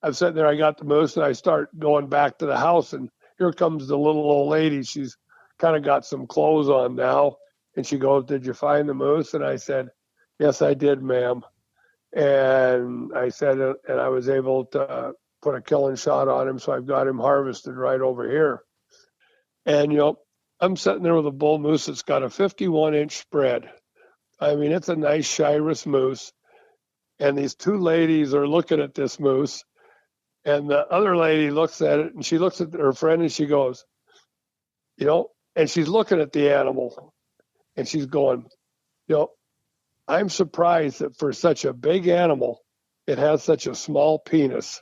I'm sitting there, I got the moose, and I start going back to the house, and here comes the little old lady. She's kind of got some clothes on now, and she goes, "Did you find the moose?" And I said, "Yes, I did, ma'am." And I said, and I was able to put a killing shot on him, so I've got him harvested right over here. And, I'm sitting there with a bull moose that's got a 51-inch spread. I mean, it's a nice Shiras moose. And these two ladies are looking at this moose. And the other lady looks at it, and she looks at her friend, and she goes, and she's looking at the animal. And she's going, I'm surprised that for such a big animal, it has such a small penis.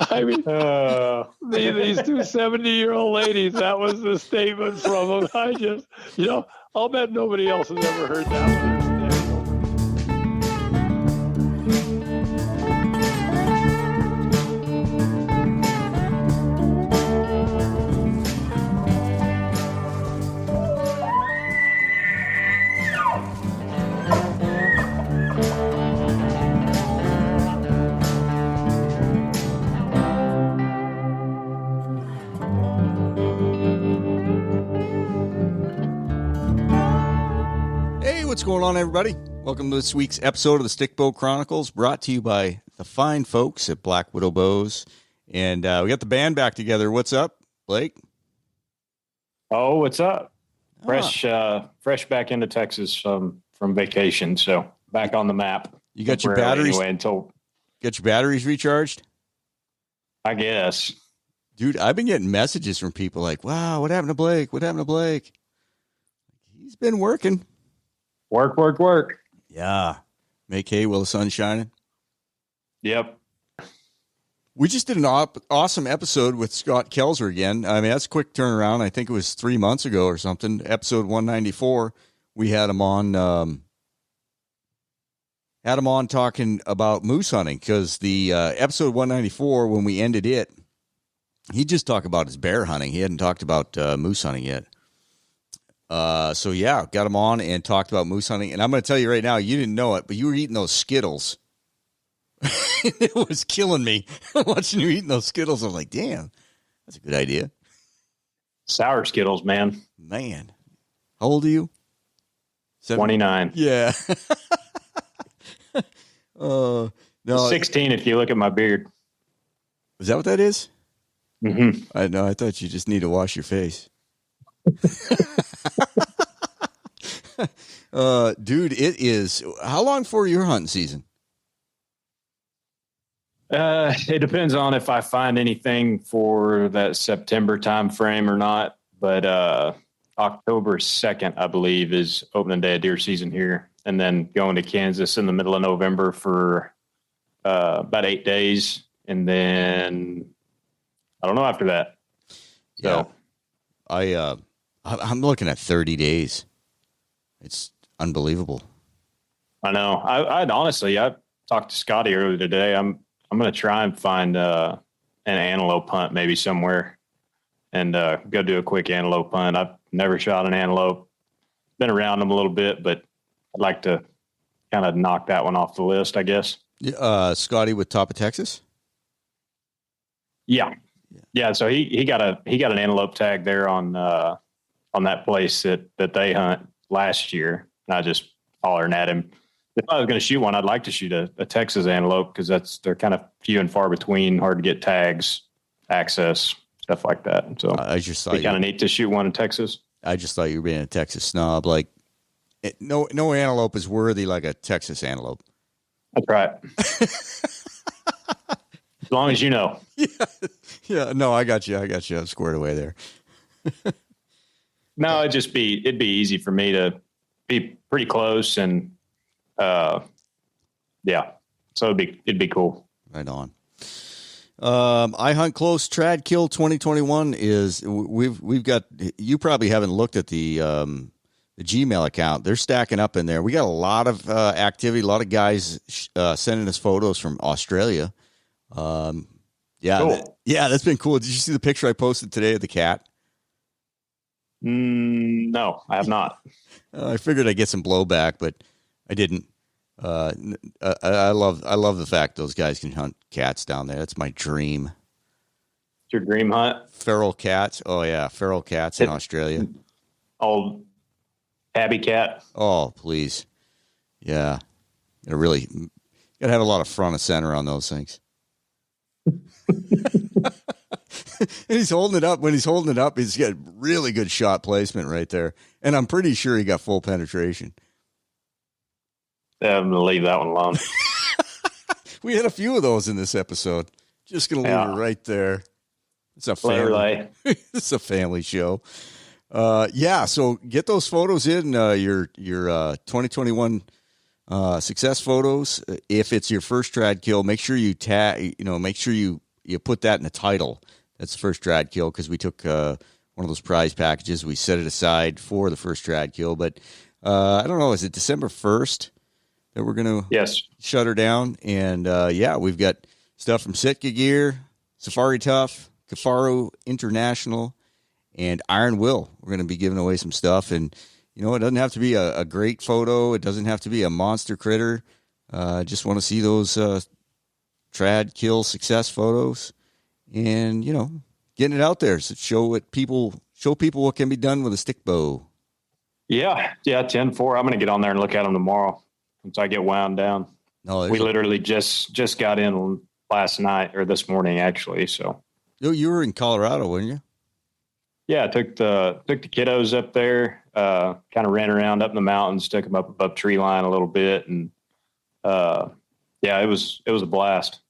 I mean, these two 70-year-old ladies, that was the statement from them. I just, I'll bet nobody else has ever heard that one. What's going on, everybody? Welcome to this week's episode of the Stickbow Chronicles, brought to you by the fine folks at Black Widow Bows. And we got the band back together. What's up, Blake? Oh, what's up? Fresh back into Texas from vacation, so back on the map. You got your batteries anyway, Get your batteries recharged? I guess. Dude, I've been getting messages from people like, "Wow, what happened to Blake? What happened to Blake?" He's been working. Work. Yeah. Make hay while the sun's shining. Yep. We just did an awesome episode with Scott Koelzer again. I mean, that's a quick turnaround. I think it was 3 months ago or something. Episode 194. We had him on talking about moose hunting, because the episode 194, when we ended it, he just talked about his bear hunting. He hadn't talked about moose hunting yet. So yeah, got him on and talked about moose hunting. And I'm going to tell you right now, you didn't know it, but you were eating those Skittles. It was killing me watching you eating those Skittles. I'm like, damn, that's a good idea. Sour Skittles, man. Man. How old are you? 29. Yeah. No. 16 if you look at my beard. Is that what that is? Mm-hmm. I know. I thought you just need to wash your face. Dude, it is. How long for your hunting season? It depends on if I find anything for that September time frame or not. But October 2nd, I believe, is opening day of deer season here, and then going to Kansas in the middle of November for about 8 days, and then I don't know after that. So yeah. I'm looking at 30 days. It's unbelievable. I know. I talked to Scotty earlier today. I'm going to try and find an antelope hunt maybe somewhere, and go do a quick antelope hunt. I've never shot an antelope. Been around them a little bit, but I'd like to kind of knock that one off the list, I guess. Scotty with Top of Texas? Yeah. So he got an antelope tag there on that place that they hunt last year. And I just hollering at him. If I was going to shoot one, I'd like to shoot a Texas antelope, because they're kind of few and far between, hard to get tags, access, stuff like that. So I just thought it'd be kind of neat to shoot one in Texas. I just thought you were being a Texas snob. Like, no antelope is worthy like a Texas antelope. That's right. As long as you know. Yeah. No, I got you. I'm squared away there. No, it'd be easy for me to be pretty close, and yeah. So it'd be cool. Right on. I Hunt Close Trad Kill 2021 is we've got, you probably haven't looked at the Gmail account. They're stacking up in there. We got a lot of activity, a lot of guys sending us photos from Australia. Yeah, cool. That's been cool. Did you see the picture I posted today of the cat? No, I have not. I figured I'd get some blowback, but I didn't. I love the fact those guys can hunt cats down there. That's my dream. Your dream hunt? Feral cats. Oh yeah, feral cats in Australia. Old tabby cat. Oh please, yeah. You gotta have a lot of front and center on those things. And he's holding it up. When he's holding it up, he's got really good shot placement right there. And I'm pretty sure he got full penetration. I'm gonna leave that one alone. We had a few of those in this episode. Just gonna leave it right there. It's a family. It's a family show. So get those photos in your 2021 success photos. If it's your first trad kill, make sure you make sure you put that in the title. That's the first trad kill, because we took one of those prize packages. We set it aside for the first trad kill, but I don't know. Is it December 1st that we're going to shut her down? And we've got stuff from Sitka Gear, Safari Tough, Kifaru International, and Iron Will. We're going to be giving away some stuff. And, it doesn't have to be a great photo. It doesn't have to be a monster critter. Just want to see those trad kill success photos and, getting it out there. So show people what can be done with a stick bow. Yeah, 10-4. I'm going to get on there and look at them tomorrow once I get wound down. No, we literally just got in last night or this morning, actually. So you were in Colorado, weren't you? Yeah, I took the kiddos up there, kind of ran around up in the mountains, took them up above tree line a little bit. And it was a blast.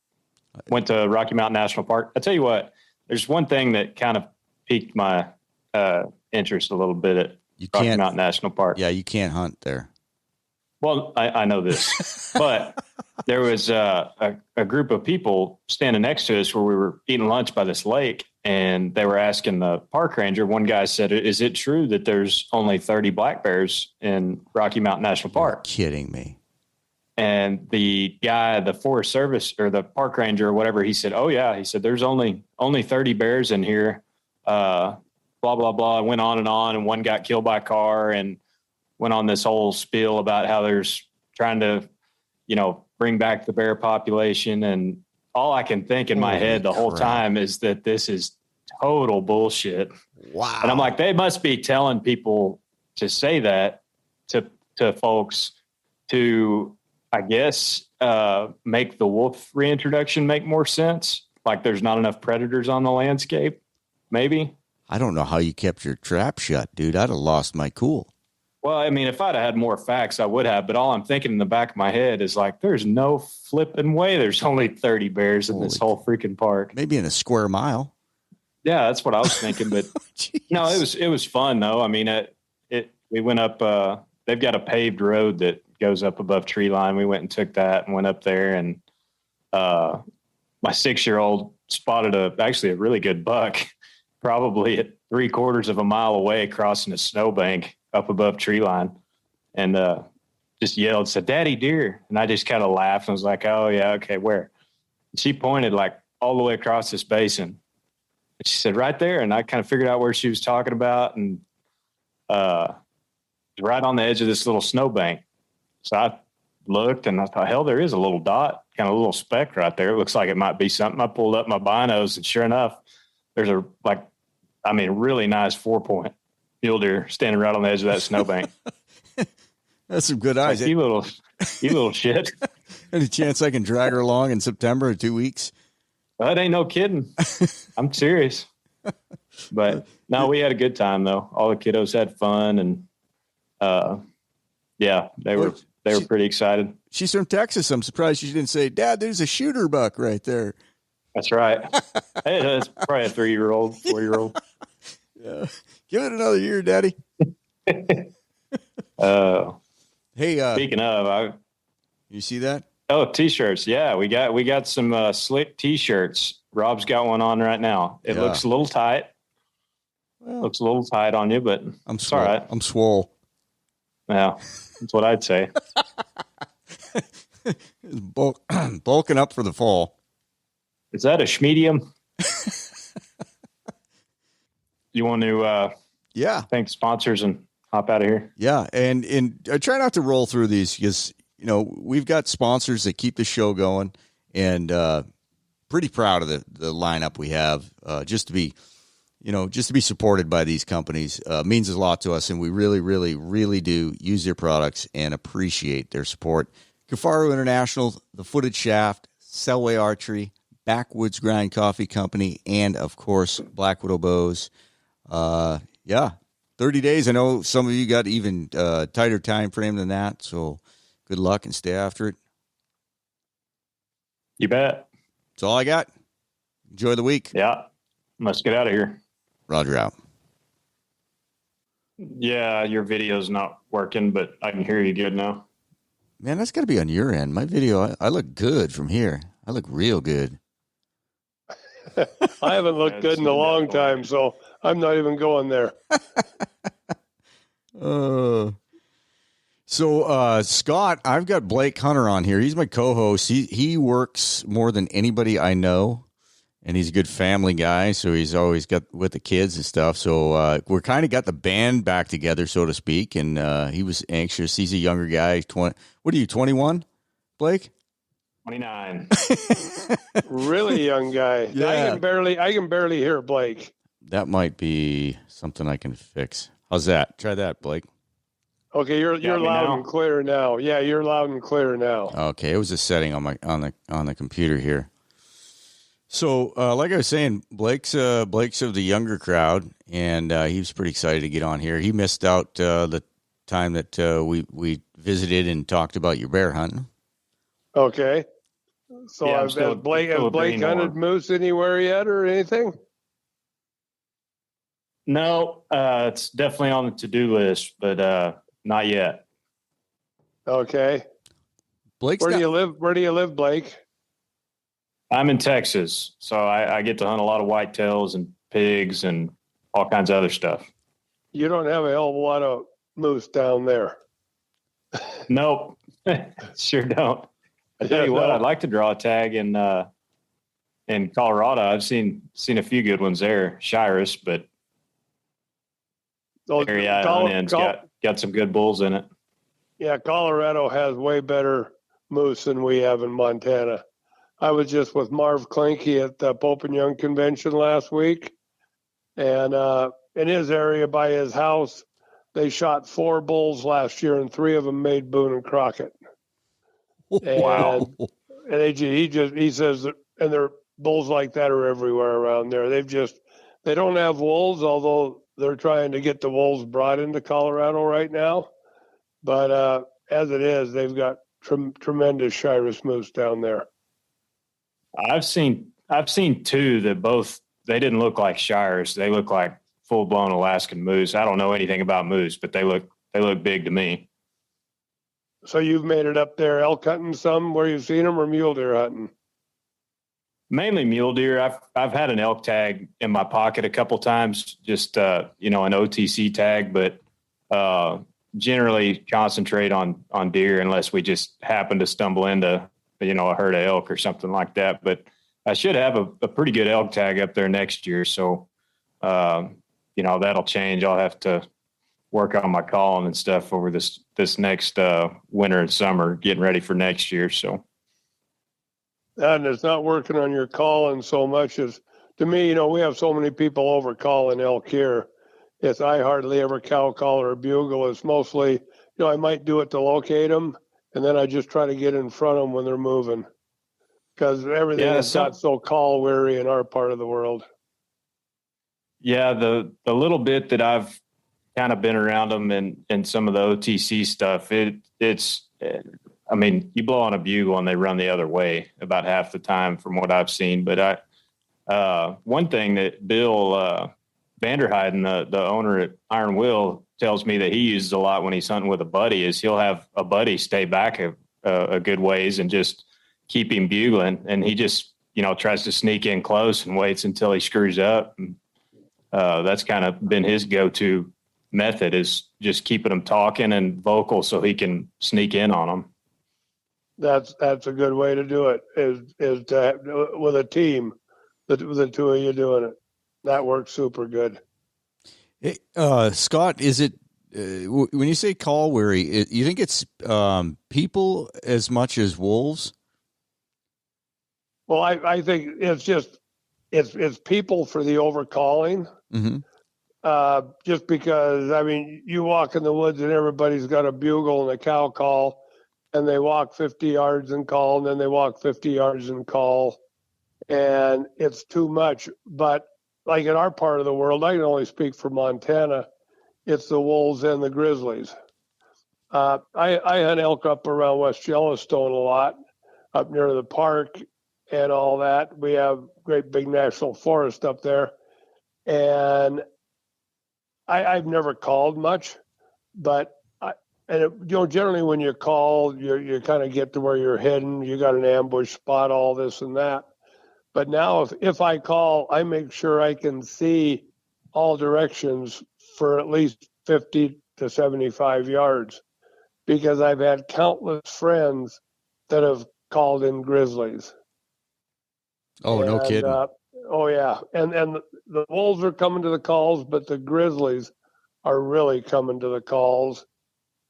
Went to Rocky Mountain National Park. I tell you what, there's one thing that kind of piqued my interest a little bit at Rocky Mountain National Park. Yeah, you can't hunt there. Well, I know this, but there was a group of people standing next to us where we were eating lunch by this lake, and they were asking the park ranger. One guy said, "Is it true that there's only 30 black bears in Rocky Mountain National Park?" You're kidding me. And the guy, the Forest Service or the park ranger or whatever, he said, "Oh yeah," he said, "There's only 30 bears in here." Blah blah blah. Went on, and one got killed by a car, and went on this whole spiel about how there's trying to, bring back the bear population. And all I can think in my head the whole time is that this is total bullshit. Wow. And I'm like, they must be telling people to say that to folks to, I guess, make the wolf reintroduction make more sense. Like there's not enough predators on the landscape, maybe. I don't know how you kept your trap shut, dude. I'd have lost my cool. Well, I mean, if I'd had more facts, I would have. But all I'm thinking in the back of my head is like, there's no flipping way. There's only 30 bears in this whole freaking park. Maybe in a square mile. Yeah, that's what I was thinking. But no, it was fun though. I mean, we went up. They've got a paved road that goes up above tree line. We went and took that and went up there. And my 6-year-old spotted actually a really good buck, probably at 3/4 of a mile away, crossing a snowbank up above tree line, and just yelled, said, "Daddy, deer." And I just kind of laughed and was like, "Oh yeah, okay, where?" And she pointed like all the way across this basin. And she said, "Right there." And I kind of figured out where she was talking about, and right on the edge of this little snowbank. So I looked and I thought, hell, there is a little dot, kind of a little speck right there. It looks like it might be something. I pulled up my binos, and sure enough, there's really nice 4-point mule deer standing right on the edge of that snowbank. That's some good eyes. Like, you little shit. Any chance I can drag her along in September or 2 weeks? Well, that ain't no kidding. I'm serious. But no, we had a good time though. All the kiddos had fun, and they were pretty excited. She's from Texas. I'm surprised she didn't say, "Dad, there's a shooter buck right there." That's right. Hey, that's probably a 3-year-old, 4-year-old. Yeah. Give it another year, Daddy. Hey, speaking of, you see that? Oh, t-shirts. Yeah, we got some slick t-shirts. Rob's got one on right now. It looks a little tight. Well, looks a little tight on you, but it's all right. I'm swole. Yeah, that's what I'd say. Bulking up for the fall. Is that a schmedium? You want to thank sponsors and hop out of here? Yeah, and I try not to roll through these because we've got sponsors that keep the show going, and pretty proud of the lineup we have. Just to be supported by these companies means a lot to us, and we really, really, really do use their products and appreciate their support. Kifaru International, the Footed Shaft, Selway Archery, Backwoods Grind Coffee Company, and, of course, Black Widow Bows. 30 days. I know some of you got even tighter time frame than that, so good luck and stay after it. You bet. That's all I got. Enjoy the week. Yeah. Let's get out of here. Roger out. Yeah, your video's not working, but I can hear you good now. Man, that's got to be on your end. My video, I look good from here. I look real good. I haven't looked good in a long time, so I'm not even going there. So Scott, I've got Blake Hunter on here. He's my co-host. He works more than anybody I know, and he's a good family guy, so he's always got with the kids and stuff. So we're kind of got the band back together, so to speak, and he was anxious. He's a younger guy. What are you, 21, Blake? 29. Really young guy. Yeah. I can barely hear Blake. That might be something I can fix. How's that? Try that, Blake. Okay, you're loud and clear now. Yeah, you're loud and clear now. Okay, it was a setting on the computer here. So, like I was saying, Blake's of the younger crowd, and he was pretty excited to get on here. He missed out the time that we visited and talked about your bear hunting. Okay. So Yeah, has Blake hunted moose anywhere yet or anything? No, it's definitely on the to-do list, but not yet. Okay. Where do you live? Where do you live, Blake? I'm in Texas, so I get to hunt a lot of whitetails and pigs and all kinds of other stuff. You don't have a hell of a lot of moose down there. Nope, sure don't. I tell you what, I'd like to draw a tag in Colorado. I've seen a few good ones there, Shiras, but area I hunt in's got some good bulls in it. Yeah, Colorado has way better moose than we have in Montana. I was just with Marv Klinke at the Pope and Young convention last week, and in his area by his house, they shot 4 bulls last year, and 3 of them made Boone and Crockett. Wow! And he says that, and their bulls like that are everywhere around there. They don't have wolves, although they're trying to get the wolves brought into Colorado right now. But as it is, they've got tremendous Shiras moose down there. I've seen 2 that they didn't look like Shiras. They look like full blown Alaskan moose. I don't know anything about moose, but they look big to me. So you've made it up there elk hunting some where you've seen them, or mule deer hunting? Mainly mule deer. I've had an elk tag in my pocket a couple times, just an OTC tag, but generally concentrate on deer unless we just happen to stumble into a herd of elk or something like that. But I should have a pretty good elk tag up there next year, so that'll change. I'll have to work on my calling and stuff over this next winter and summer, getting ready for next year. So. And it's not working on your calling so much as, to me, we have so many people over calling elk here. I hardly ever cow call or bugle. It's mostly, I might do it to locate them, and then I just try to get in front of them when they're moving, because everything has got so call weary in our part of the world. Yeah, the little bit that I've kind of been around them and some of the OTC stuff, it's you blow on a bugle and they run the other way about half the time from what I've seen. But one thing that Bill Vanderheiden, the owner at Iron Will, tells me that he uses a lot when he's hunting with a buddy is he'll have a buddy stay back a good ways and just keep him bugling. And he just, tries to sneak in close and waits until he screws up. And that's kind of been his go-to method, is just keeping them talking and vocal so he can sneak in on them. That's a good way to do it, is to, with a team, with the 2 of you doing it. That works super good. Hey, Scott, is it when you say call weary, you think it's people as much as wolves? Well, I think it's people for the overcalling. Mm-hmm. Just because, I mean, you walk in the woods and everybody's got a bugle and a cow call, and they walk 50 yards and call, and then they walk 50 yards and call, and it's too much. But like in our part of the world, I can only speak for Montana, it's the wolves and the grizzlies. I hunt elk up around West Yellowstone a lot, up near the park and all that. We have great big national forest up there. And I've never called much, but generally when you call, you kind of get to where you're hidden. You got an ambush spot, all this and that. But now, if I call, I make sure I can see all directions for at least 50 to 75 yards, because I've had countless friends that have called in grizzlies. Oh, no kidding. Oh yeah, and the wolves are coming to the calls, but the grizzlies are really coming to the calls.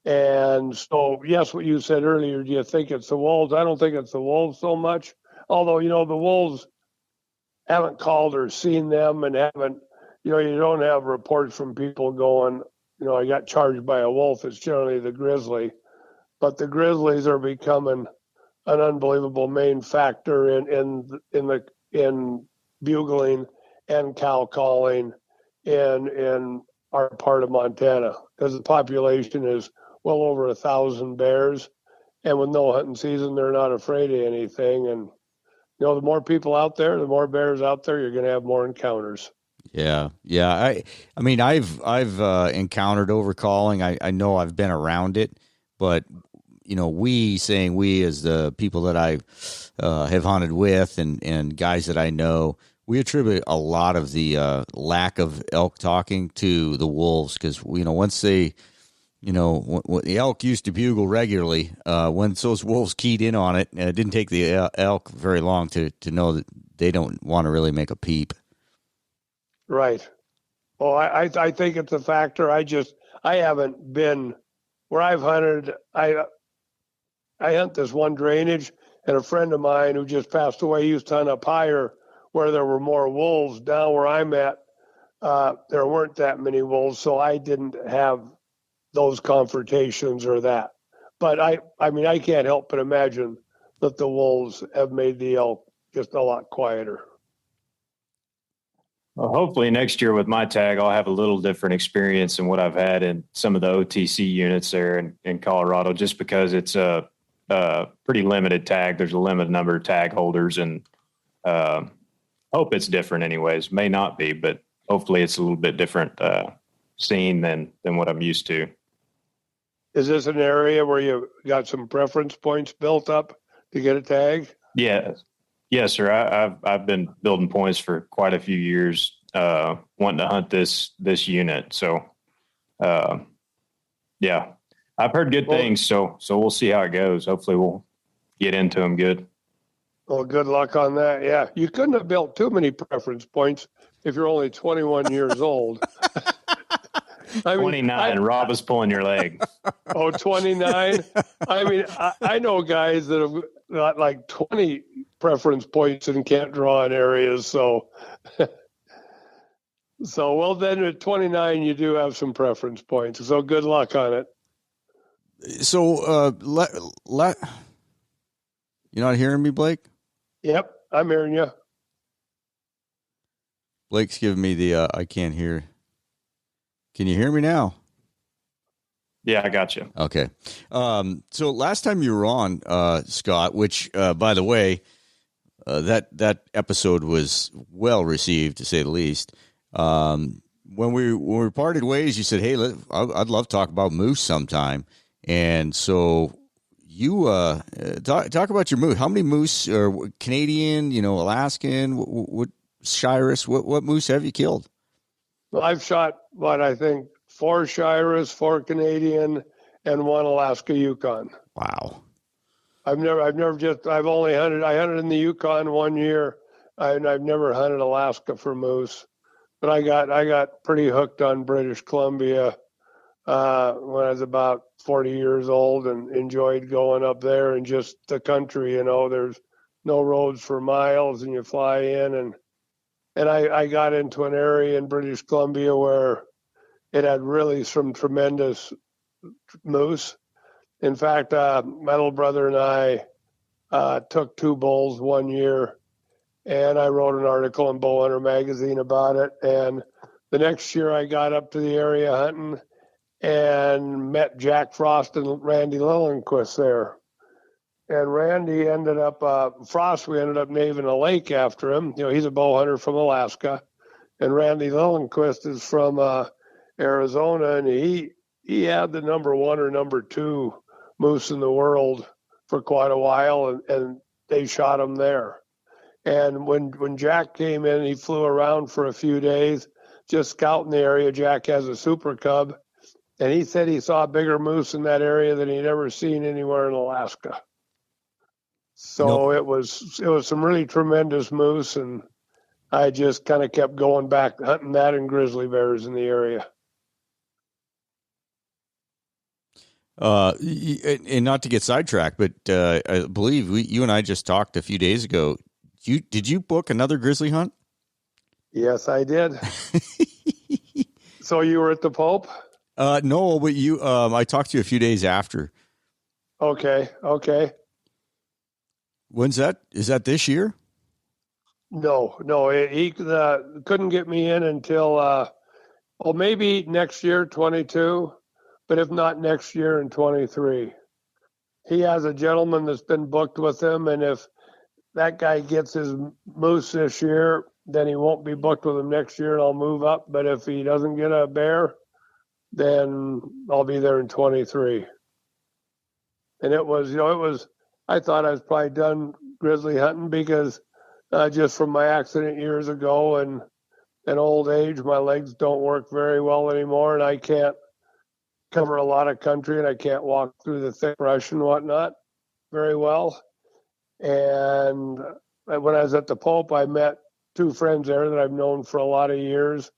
And so, yes, what you said earlier, do you think it's the wolves? I don't think it's the wolves so much. Although, the wolves haven't called or seen them, and haven't, you don't have reports from people going, I got charged by a wolf. It's generally the grizzly. But the grizzlies are becoming an unbelievable main factor in bugling and cow calling in our part of Montana, because the population is well over 1,000 bears, and with no hunting season, they're not afraid of anything. And the more people out there, the more bears out there, you're going to have more encounters. Yeah. I mean, I've encountered overcalling. I know I've been around it, but we as the people that I have hunted with and guys that I know, we attribute a lot of the lack of elk talking to the wolves, because once they, when the elk used to bugle regularly, once those wolves keyed in on it, it didn't take the elk very long to know that they don't want to really make a peep. Right. Well, I think it's a factor. I haven't been where I've hunted. I hunt this one drainage, and a friend of mine who just passed away used to hunt up higher where there were more wolves. Down where I'm at, there weren't that many wolves, so I didn't have those confrontations or that. But I mean, I can't help but imagine that the wolves have made the elk just a lot quieter. Well, hopefully next year with my tag, I'll have a little different experience than what I've had in some of the OTC units there in Colorado, just because it's a pretty limited tag. There's a limited number of tag holders, and hope it's different anyways. May not be, but hopefully it's a little bit different scene than what I'm used to. Is this an area where you got some preference points built up to get a tag? Yeah. Yes, sir. I've been building points for quite a few years, wanting to hunt this unit. So, yeah, I've heard good things. So we'll see how it goes. Hopefully, we'll get into them good. Well, good luck on that. Yeah, you couldn't have built too many preference points if you're only 21 years old. I mean, 29. Rob is pulling your leg. Oh, 29. I mean, I know guys that have got like 20 preference points and can't draw in areas. So well, then at 29, you do have some preference points. So good luck on it. So, you not hearing me, Blake? Yep, I'm hearing you. Blake's giving me the I can't hear. Can you hear me now? Yeah, I got you. Okay. So last time you were on, Scott, which, by the way, that episode was well received, to say the least. When we parted ways, you said, "Hey, I'd love to talk about moose sometime." And so you talk about your moose. How many moose are Canadian? Alaskan? What Shiras? What moose have you killed? Well, I've shot I think 4 Shiras, 4 Canadian, and 1 Alaska Yukon. Wow. I've only hunted. I hunted in the Yukon 1 year, and I've never hunted Alaska for moose. But I got pretty hooked on British Columbia when I was about 40 years old, and enjoyed going up there and just the country. There's no roads for miles, and you fly in, and I got into an area in British Columbia where it had really some tremendous moose. In fact, my little brother and I took 2 bulls one year, and I wrote an article in Bowhunter magazine about it. And the next year I got up to the area hunting and met Jack Frost and Randy Lillenquist there. And Randy ended up, Frost, we ended up naming a lake after him. He's a bow hunter from Alaska. And Randy Lillenquist is from Arizona, and he had the number 1 or number 2 moose in the world for quite a while, and they shot him there. And when Jack came in, he flew around for a few days just scouting the area. Jack has a super cub, and he said he saw a bigger moose in that area than he'd ever seen anywhere in Alaska. So it was some really tremendous moose, and I just kind of kept going back hunting that and grizzly bears in the area. And not to get sidetracked, but I believe you and I just talked a few days ago. Did you book another grizzly hunt? Yes, I did. So you were at the Pope? No, but I talked to you a few days after. Okay. When's that? Is that this year? No. He couldn't get me in until, maybe next year, 22, but if not next year in 23. He has a gentleman that's been booked with him, and if that guy gets his moose this year, then he won't be booked with him next year, and I'll move up. But if he doesn't get a bear, then I'll be there in 23. And it was, I thought I was probably done grizzly hunting because just from my accident years ago and old age, my legs don't work very well anymore, and I can't cover a lot of country, and I can't walk through the thick brush and whatnot very well. And when I was at the Pope, I met 2 friends there that I've known for a lot of years,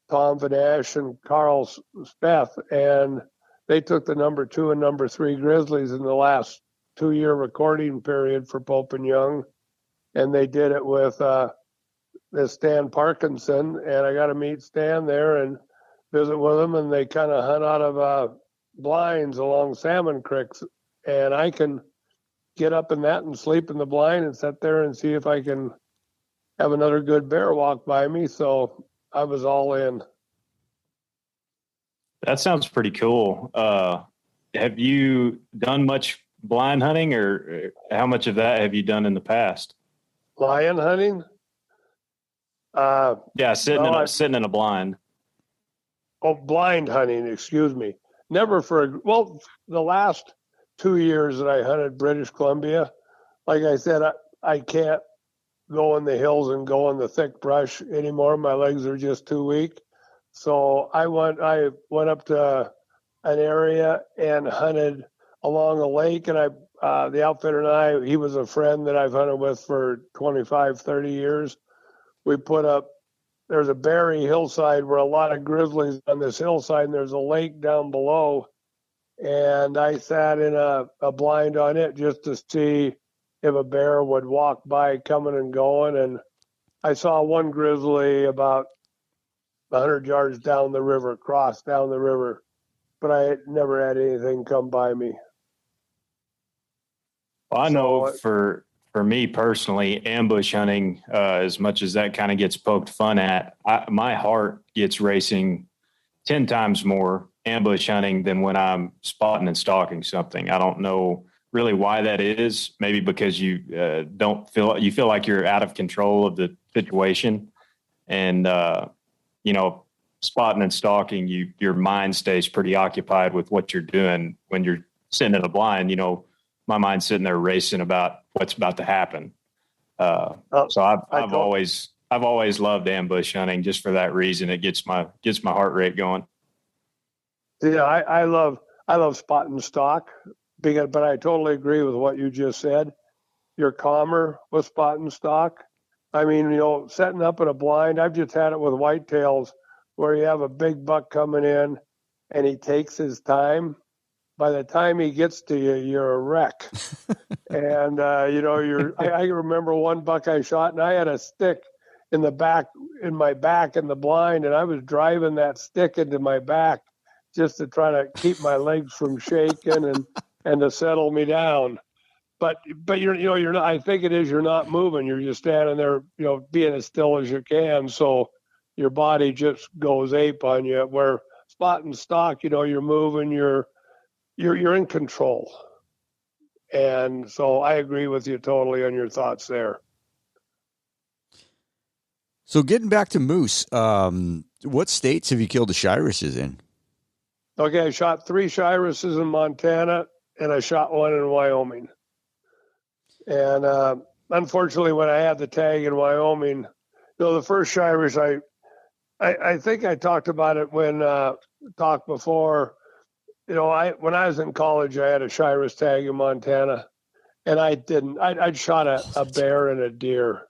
Tom Vanash and Carl Speth, and they took the number 2 and number 3 grizzlies in the last 2-year recording period for Pope and Young, and they did it with this Stan Parkinson, and I got to meet Stan there and visit with him, and they kind of hunt out of blinds along salmon creeks, and I can get up in that and sleep in the blind and sit there and see if I can have another good bear walk by me. So I was all in. That sounds pretty cool. Have you done much blind hunting, or how much of that have you done in the past? Lion hunting? Yeah, sitting in a blind. Oh, blind hunting, excuse me. Never the last 2 years that I hunted British Columbia, like I said, I can't go in the hills and go in the thick brush anymore. My legs are just too weak. So I went up to an area and hunted along a lake, and the outfitter and he was a friend that I've hunted with for 25, 30 years. We put up, there's a berry hillside where a lot of grizzlies on this hillside, and there's a lake down below. And I sat in a blind on it just to see if a bear would walk by coming and going. And I saw one grizzly about 100 yards down the river, cross down the river, but I never had anything come by me. Well, I know for me personally, ambush hunting, as much as that kind of gets poked fun at, my heart gets racing 10 times more ambush hunting than when I'm spotting and stalking something. I don't know really why that is. Maybe because you feel like you're out of control of the situation, and spotting and stalking, your mind stays pretty occupied with what you're doing. When you're sitting in a blind, my mind's sitting there racing about what's about to happen. So I've always loved ambush hunting just for that reason. It gets my heart rate going. Yeah, I love spot and stalk, but I totally agree with what you just said. You're calmer with spot and stalk. I mean, setting up in a blind, I've just had it with whitetails where you have a big buck coming in and he takes his time. By the time he gets to you, you're a wreck. And, I remember one buck I shot, and I had a stick in my back in the blind, and I was driving that stick into my back just to try to keep my legs from shaking and to settle me down. But you're not, I think it is, you're not moving. You're just standing there, being as still as you can. So your body just goes ape on you. Where spot and stock, you're moving, you're in control. And so I agree with you totally on your thoughts there. So getting back to moose, what states have you killed the Shiruses in? Okay, I shot 3 Shiruses in Montana, and I shot 1 in Wyoming. And unfortunately, when I had the tag in Wyoming, the first Shirus, I think I talked about it when talked before. When I was in college, I had a Shirus tag in Montana, and I'd shot a bear and a deer,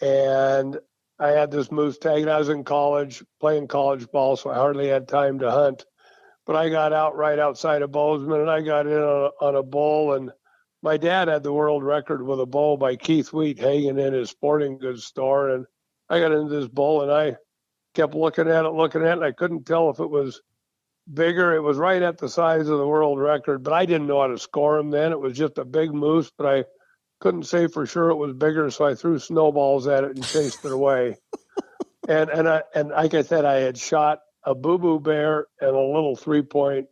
and I had this moose tag, and I was in college playing college ball, so I hardly had time to hunt. But I got out right outside of Bozeman, and I got in on a bull, and my dad had the world record with a bull by Keith Wheat hanging in his sporting goods store, and I got into this bull, and I kept looking at it, and I couldn't tell if it was bigger. It was right at the size of the world record, but I didn't know how to score him then. It was just a big moose, but I couldn't say for sure it was bigger, so I threw snowballs at it and chased it away. And like I said, I had shot a boo-boo bear and a little 3-point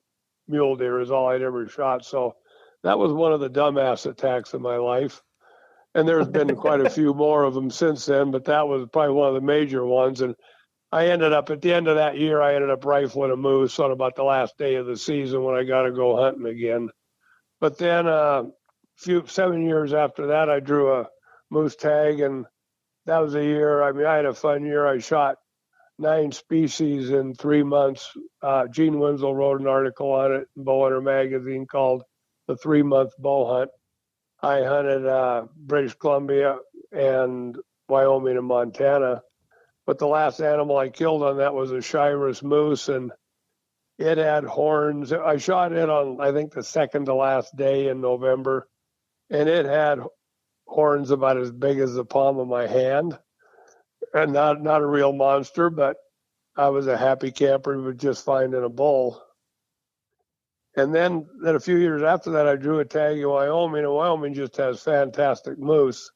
mule deer is all I'd ever shot. So that was one of the dumbass attacks of my life. And there's been quite a few more of them since then, but that was probably one of the major ones. And I ended up, at the end of that year, rifling a moose on about the last day of the season when I got to go hunting again. But then 7 years after that, I drew a moose tag, and that was a year. I mean, I had a fun year. I shot 9 species in 3 months. Gene Winslow wrote an article on it in Bowhunter magazine called The 3-Month Bow Hunt. I hunted British Columbia and Wyoming and Montana. But the last animal I killed on that was a Shirus moose, and it had horns. I shot it on, I think, the second to last day in November, and it had horns about as big as the palm of my hand. And not a real monster, but I was a happy camper with just finding a bull. And then a few years after that, I drew a tag in Wyoming, and Wyoming just has fantastic moose.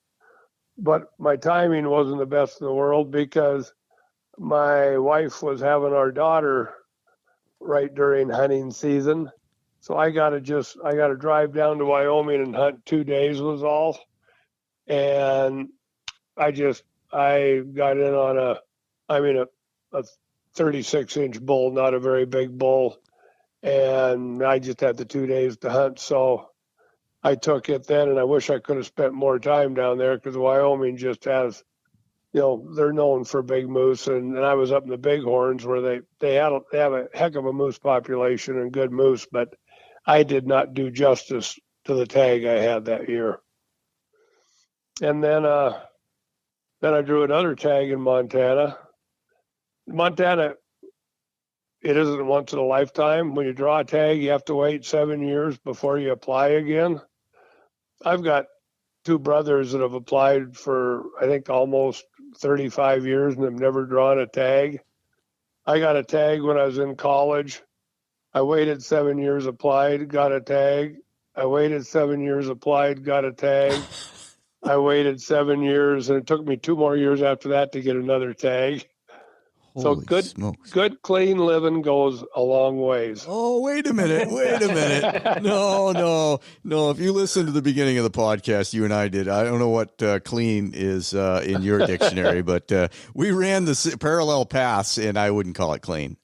But my timing wasn't the best in the world because my wife was having our daughter right during hunting season. So I got to drive down to Wyoming and hunt 2 days was all. And I got in on a 36-inch bull, not a very big bull. And I just had the 2 days to hunt. So I took it then, and I wish I could have spent more time down there because Wyoming just has, they're known for big moose. And I was up in the Bighorns where they have a heck of a moose population and good moose, but I did not do justice to the tag I had that year. And then I drew another tag in Montana. Montana, it isn't once in a lifetime. When you draw a tag, you have to wait 7 years before you apply again. I've got 2 brothers that have applied for, I think, almost 35 years and have never drawn a tag. I got a tag when I was in college. I waited 7 years, applied, got a tag. I waited 7 years, applied, got a tag. I waited 7 years, and it took me 2 more years after that to get another tag. Holy so smokes. Good, clean living goes a long ways. Oh, wait a minute. No. If you listen to the beginning of the podcast, you and I did. I don't know what clean is in your dictionary, but we ran the parallel paths, and I wouldn't call it clean.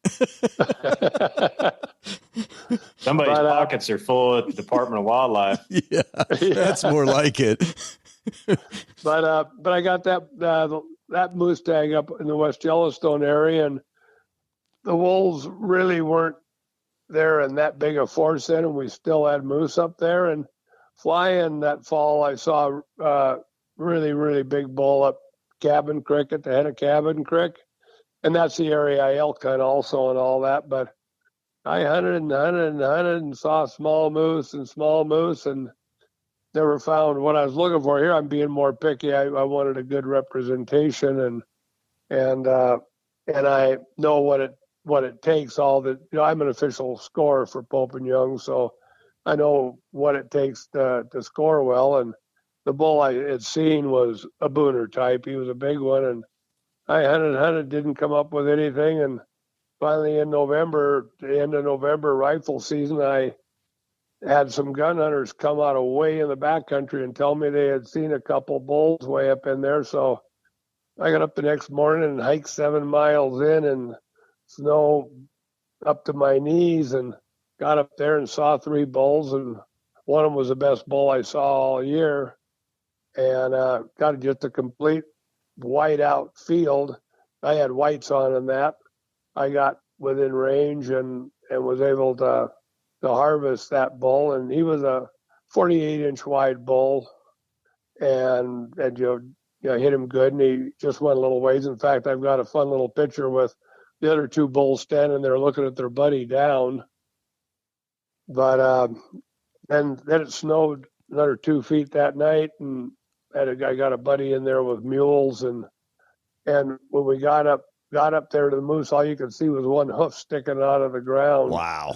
Somebody's pockets are full at the Department of Wildlife. Yeah, that's more like it. But I got that moose tag up in the West Yellowstone area, and the wolves really weren't there in that big a force then, and we still had moose up there. And flying that fall, I saw a really, really big bull up Cabin Creek at the head of Cabin Creek, and that's the area I elk hunt also and all that. But I hunted and saw small moose and never found what I was looking for. Here I'm being more picky. I wanted a good representation and I know what it takes. All that, I'm an official scorer for Pope and Young, so I know what it takes to score well. And the bull I had seen was a Booner type. He was a big one, and I hunted, didn't come up with anything. And finally in November, the end of November rifle season, I had some gun hunters come out of way in the backcountry and tell me they had seen a couple bulls way up in there. So I got up the next morning and hiked 7 miles in and snow up to my knees and got up there and saw 3 bulls, and one of them was the best bull I saw all year, and got just a complete white out field. I had whites on in that. I got within range and was able to harvest that bull, and he was a 48-inch wide bull, and hit him good, and he just went a little ways. In fact, I've got a fun little picture with the other 2 bulls standing there looking at their buddy down. But then it snowed another 2 feet that night, and I got a buddy in there with mules, and when we got up there to the moose, all you could see was one hoof sticking out of the ground. Wow.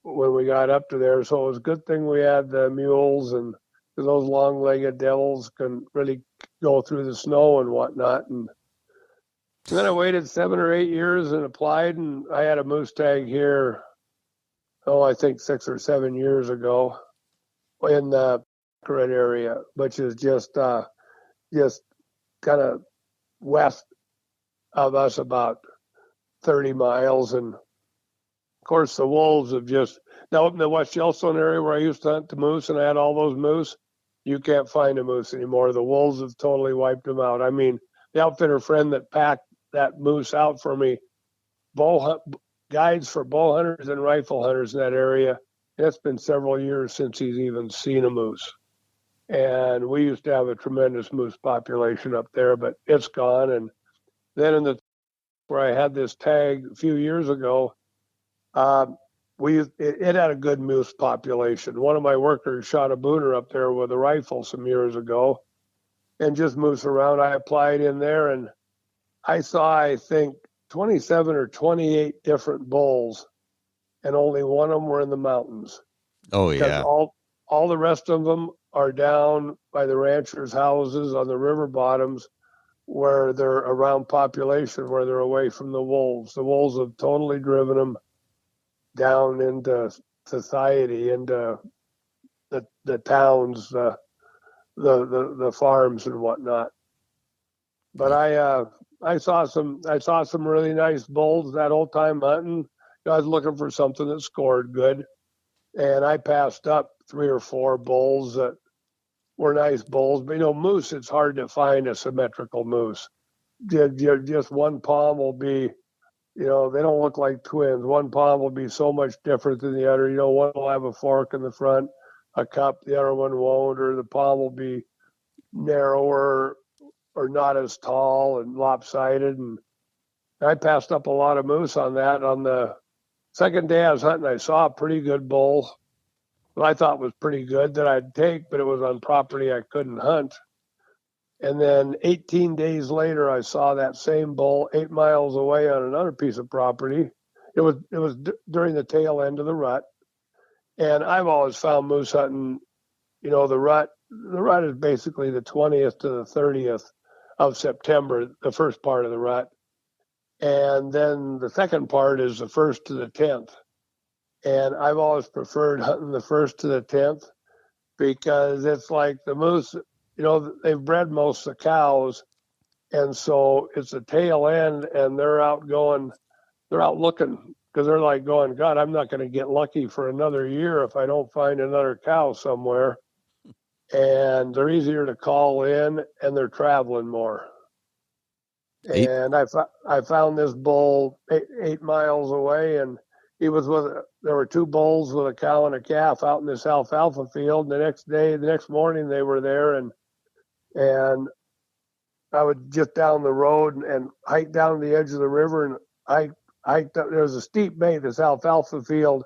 When we got up to there, so it was a good thing we had the mules, and those long-legged devils can really go through the snow and whatnot. And then I waited 7 or 8 years and applied, and I had a moose tag here, I think 6 or 7 years ago in the Red area, which is just kind of west of us about 30 miles. And of course, the wolves have now up in the West Yellowstone area where I used to hunt the moose and I had all those moose, you can't find a moose anymore. The wolves have totally wiped them out. I mean, the outfitter friend that packed that moose out for me, guides for bow hunters and rifle hunters in that area. It's been several years since he's even seen a moose. And we used to have a tremendous moose population up there, but it's gone. And then where I had this tag a few years ago, it had a good moose population. One of my workers shot a Booner up there with a rifle some years ago and just moose around. I applied in there and I saw, I think, 27 or 28 different bulls, and only one of them were in the mountains. Oh, yeah. Because all the rest of them are down by the ranchers' houses on the river bottoms where they're around population, where they're away from the wolves. The wolves have totally driven them down into society, into the towns, the farms and whatnot. But I saw some really nice bulls that old time hunting. I was looking for something that scored good, and I passed up 3 or 4 bulls that were nice bulls. But moose, it's hard to find a symmetrical moose. Just one palm will be, they don't look like twins. One palm will be so much different than the other. One will have a fork in the front, a cup, the other one won't, or the palm will be narrower or not as tall and lopsided. And I passed up a lot of moose on that. On the second day I was hunting, I saw a pretty good bull that I thought was pretty good that I'd take, but it was on property I couldn't hunt. And then 18 days later, I saw that same bull 8 miles away on another piece of property. It was during the tail end of the rut. And I've always found moose hunting, the rut is basically the 20th to the 30th of September, the first part of the rut. And then the second part is the 1st to the 10th. And I've always preferred hunting the 1st to the 10th because it's like the moose, they've bred most of the cows. And so it's the tail end and they're out looking because they're like going, God, I'm not going to get lucky for another year if I don't find another cow somewhere. And they're easier to call in and they're traveling more. And I found this bull 8 miles away, and there were 2 bulls with a cow and a calf out in this alfalfa field. And the next morning they were there, and I would just down the road and hike down the edge of the river, and I there was a steep bank. This alfalfa field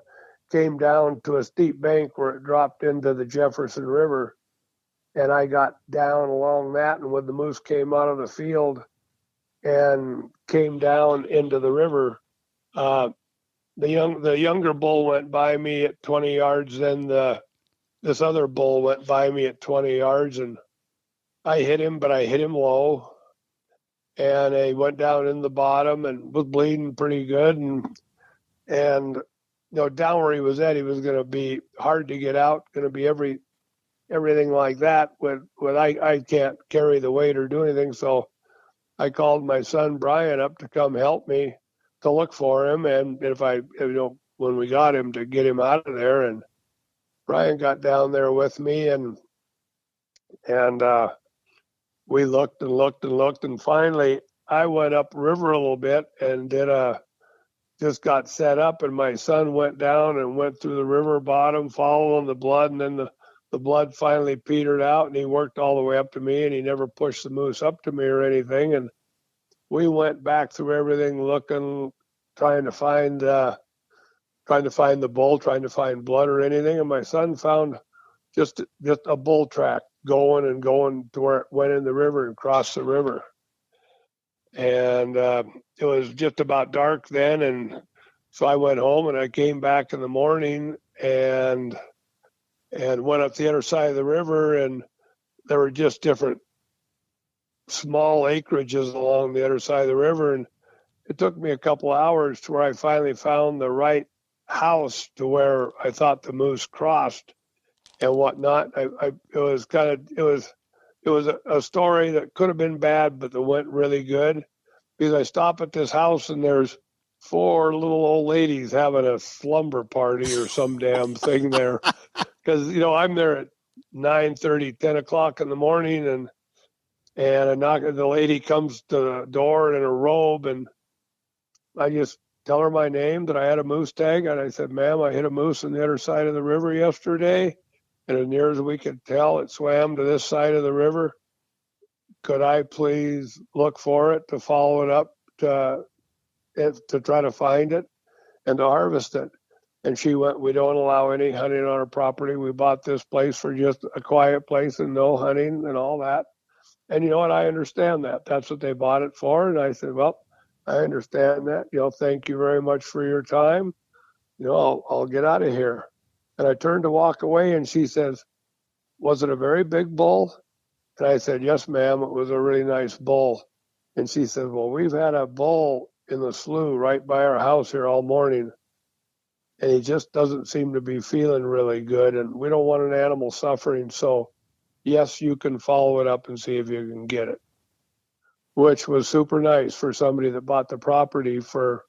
came down to a steep bank where it dropped into the Jefferson River. And I got down along that, and when the moose came out of the field and came down into the river, the younger bull went by me at 20 yards, then this other bull went by me at 20 yards, and I hit him, but I hit him low, and he went down in the bottom and was bleeding pretty good, and down where he was at, he was going to be hard to get out, going to be everything like that. When I can't carry the weight or do anything, so I called my son Brian up to come help me to look for him, and when we got him, to get him out of there. And Brian got down there with me, and we looked and looked and looked, and finally I went upriver a little bit and just got set up, and my son went down and went through the river bottom, following the blood, and then the blood finally petered out, and he worked all the way up to me, and he never pushed the moose up to me or anything. And we went back through everything, looking, trying to find the bull, trying to find blood or anything. And my son found just a bull track going to where it went in the river and crossed the river. And it was just about dark then, and so I went home, and I came back in the morning and went up the other side of the river, and there were just different small acreages along the other side of the river, and it took me a couple of hours to where I finally found the right house to where I thought the moose crossed and whatnot. It was a story that could have been bad, but that went really good, because I stop at this house and there's 4 little old ladies having a slumber party or some damn thing there, because I'm there at 9:30, 10 o'clock in the morning, and I knock, the lady comes to the door in a robe, and I just tell her my name, that I had a moose tag, and I said, "Ma'am, I hit a moose on the other side of the river yesterday, and as near as we could tell, it swam to this side of the river. Could I please look for it to follow it up to try to find it and to harvest it?" And she went, "We don't allow any hunting on our property. We bought this place for just a quiet place and no hunting and all that." And you know what? I understand that. That's what they bought it for. And I said, "Well, I understand that. Thank you very much for your time. I'll get out of here." And I turned to walk away, and she says, "Was it a very big bull?" And I said, "Yes, ma'am, it was a really nice bull." And she said, "Well, we've had a bull in the slough right by our house here all morning, and he just doesn't seem to be feeling really good, and we don't want an animal suffering, so yes, you can follow it up and see if you can get it," which was super nice for somebody that bought the property for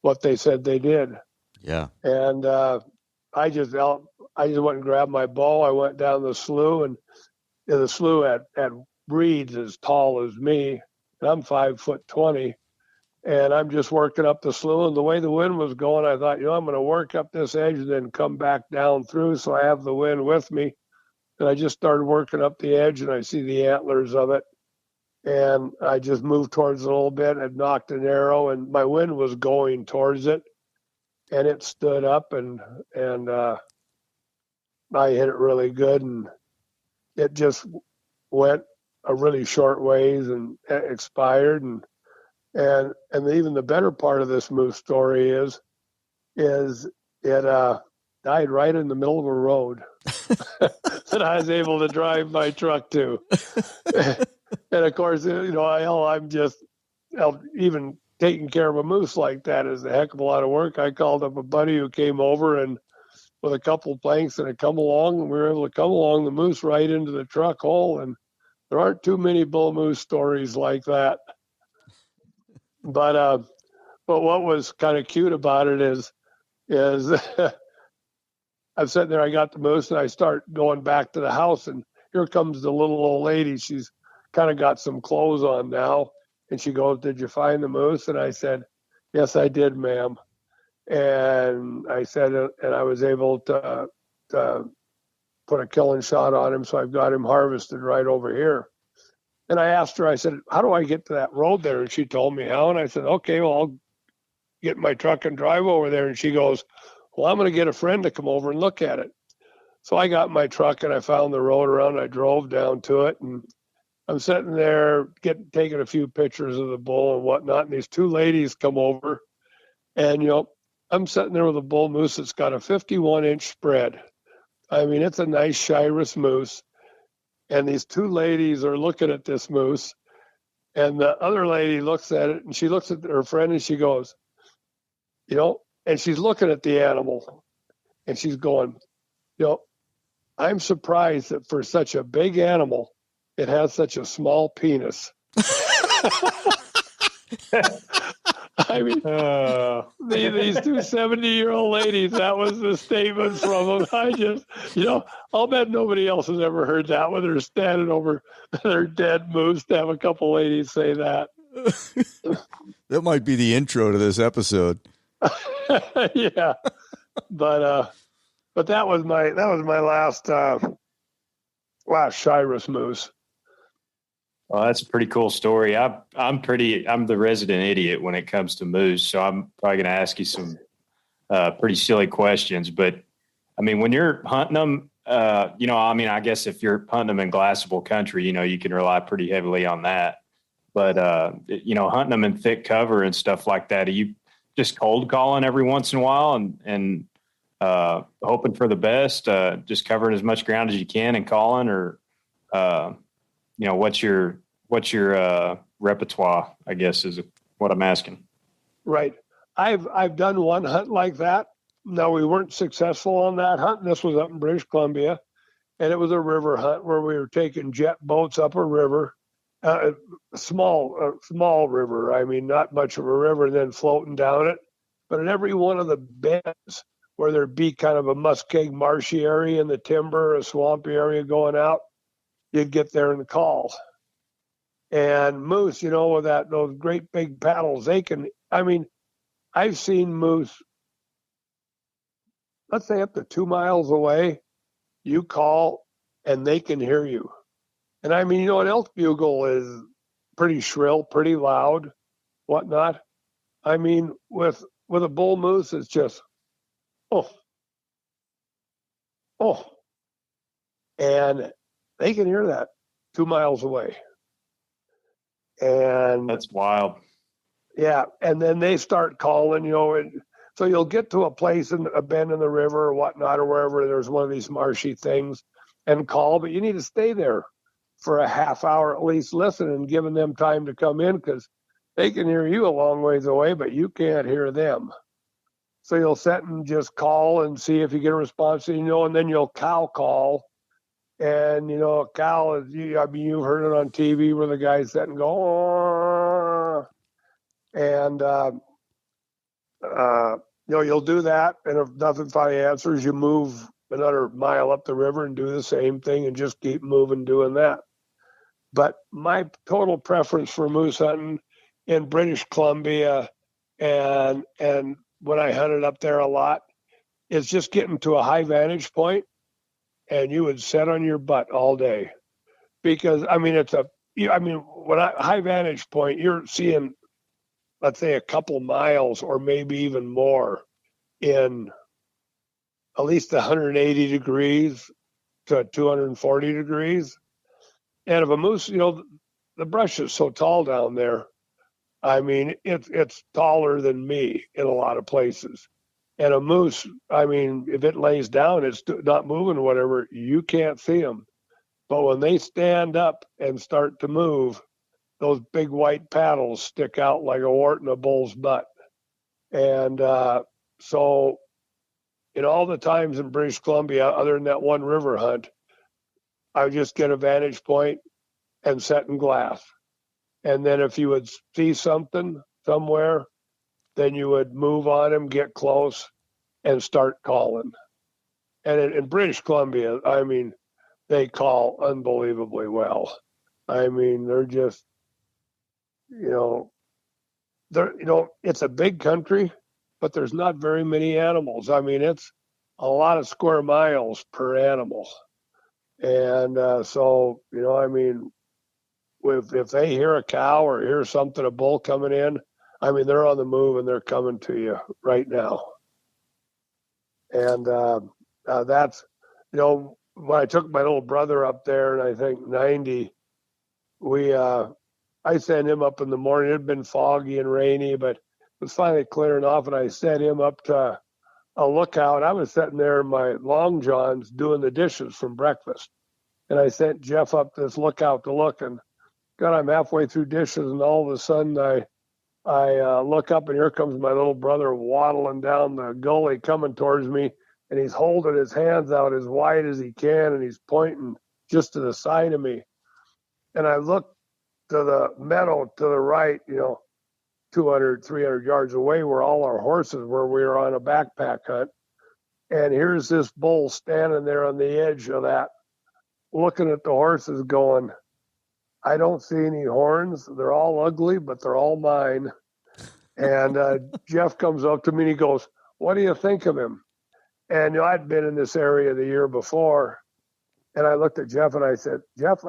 what they said they did. Yeah. And I just went and grabbed my bow. I went down the slough, and the slough had reeds as tall as me, and I'm 5'20", and I'm just working up the slough. And the way the wind was going, I thought, I'm going to work up this edge and then come back down through, so I have the wind with me. And I just started working up the edge, and I see the antlers of it. And I just moved towards it a little bit and knocked an arrow, and my wind was going towards it. And it stood up, and I hit it really good, and it just went a really short ways and expired. And even the better part of this moose story is it died right in the middle of a road that I was able to drive my truck to. And of course, I'm just, even taking care of a moose like that is a heck of a lot of work. I called up a buddy who came over, and with a couple planks, and we were able to come along the moose right into the truck hole. And there aren't too many bull moose stories like that. But what was kind of cute about it is I'm sitting there, I got the moose, and I start going back to the house, and here comes the little old lady. She's kind of got some clothes on now, and she goes, "Did you find the moose?" And I said, "Yes, I did, ma'am." And I said, and I was able to put a killing shot on him, so I've got him harvested right over here. And I asked her, I said, "How do I get to that road there?" And she told me how, and I said, "Okay, well, I'll get in my truck and drive over there. And she goes, well, I'm going to get a friend to come over and look at it. So I got in my truck and I found the road around. I drove down to it, and I'm sitting there taking a few pictures of the bull and whatnot. And these two ladies come over, and, I'm sitting there with a bull moose that's got a 51-inch spread. I mean, it's a nice Shiras moose. And these two ladies are looking at this moose. And the other lady looks at it, and she looks at her friend, and she goes, and she's looking at the animal, and she's going, I'm surprised that for such a big animal, it has such a small penis. I mean, these two 70-year-old ladies, that was the statement from them. I just, I'll bet nobody else has ever heard that when they're standing over their dead moose to have a couple ladies say that. That might be the intro to this episode. Yeah. But that was my last Shiras moose. Well, that's a pretty cool story. I'm the resident idiot when it comes to moose, so I'm probably going to ask you some pretty silly questions. But I mean, when you're hunting them, I guess if you're hunting them in glassable country, you can rely pretty heavily on that. But hunting them in thick cover and stuff like that, are you just cold calling every once in a while and hoping for the best, just covering as much ground as you can and calling, or what's your repertoire, I guess, is what I'm asking. Right. I've done one hunt like that. No, we weren't successful on that hunt. This was up in British Columbia, and it was a river hunt where we were taking jet boats up a river, small river. I mean, not much of a river, and then floating down it. But in every one of the bends where there'd be kind of a muskeg marshy area in the timber, a swampy area going out, you'd get there and call. And moose, with those great big paddles, I've seen moose, let's say up to 2 miles away, you call and they can hear you. And an elk bugle is pretty shrill, pretty loud, whatnot. With a bull moose, it's just, oh. And they can hear that 2 miles away. And that's wild. Yeah. And then they start calling, so you'll get to a place in a bend in the river or whatnot, or wherever there's one of these marshy things, and call, but you need to stay there for a half hour at least, listening and giving them time to come in, because they can hear you a long ways away, but you can't hear them. So you'll sit and just call and see if you get a response, and then you'll cow call. And, a cow is, you've heard it on TV where the guys sit and go, oh. And, you'll do that. And if nothing finally answers, you move another mile up the river and do the same thing and just keep moving, doing that. But my total preference for moose hunting in British Columbia and when I hunted up there a lot is just getting to a high vantage point, and you would sit on your butt all day, because high vantage point, you're seeing, let's say, a couple miles or maybe even more in at least 180 degrees to 240 degrees. And if a moose, the brush is so tall down there. It's taller than me in a lot of places. And a moose, if it lays down, it's not moving, whatever, you can't see them. But when they stand up and start to move, those big white paddles stick out like a wart in a bull's butt. And so in all the times in British Columbia, other than that one river hunt, I would just get a vantage point and set in glass. And then if you would see something somewhere, then you would move on him, get close, and start calling. And in British Columbia, they call unbelievably well. They're just, it's a big country, but there's not very many animals. It's a lot of square miles per animal. And if they hear a cow or hear something, a bull coming in, I mean, they're on the move and they're coming to you right now. And that's, when I took my little brother up there, and I think 90, I sent him up in the morning. It had been foggy and rainy, but it was finally clearing off, and I sent him up to a lookout. I was sitting there in my long johns doing the dishes from breakfast, and I sent Jeff up this lookout to look, and God, I'm halfway through dishes, and all of a sudden I look up, and here comes my little brother waddling down the gully coming towards me, and he's holding his hands out as wide as he can, and he's pointing just to the side of me. And I look to the meadow to the right, 200, 300 yards away where all our horses were. We were on a backpack hunt. And here's this bull standing there on the edge of that, looking at the horses going, I don't see any horns. They're all ugly, but they're all mine. And Jeff comes up to me and he goes, what do you think of him? And I'd been in this area the year before. And I looked at Jeff and I said, Jeff,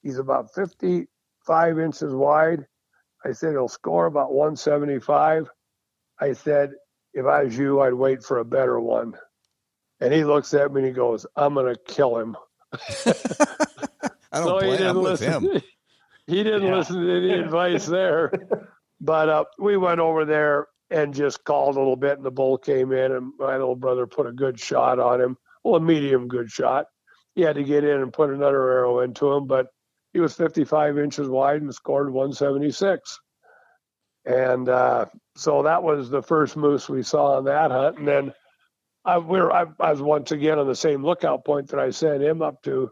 he's about 55 inches wide. I said, he'll score about 175. I said, if I was you, I'd wait for a better one. And he looks at me and he goes, I'm going to kill him. I don't blame him with him. He didn't listen to any advice there. But we went over there and just called a little bit, and the bull came in, and my little brother put a good shot on him. Well, a medium good shot. He had to get in and put another arrow into him, but he was 55 inches wide and scored 176. And so that was the first moose we saw on that hunt. And then I was once again on the same lookout point that I sent him up to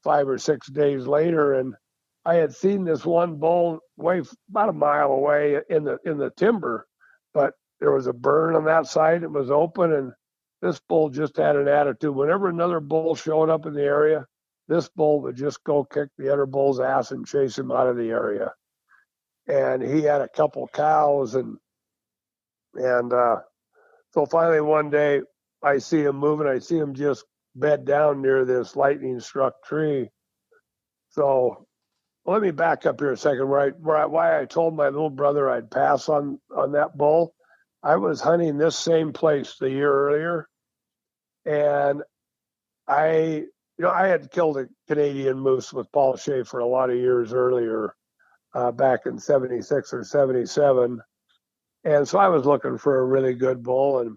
5 or 6 days later, and I had seen this one bull about a mile away in the timber, but there was a burn on that side. It was open, and this bull just had an attitude. Whenever another bull showed up in the area, this bull would just go kick the other bull's ass and chase him out of the area. And he had a couple cows, and so finally one day I see him moving. I see him just bed down near this lightning struck tree. So let me back up here a second. Why I told my little brother I'd pass on that bull. I was hunting this same place the year earlier, and I had killed a Canadian moose with Paul Schaefer a lot of years earlier, back in 76 or 77. And so I was looking for a really good bull, and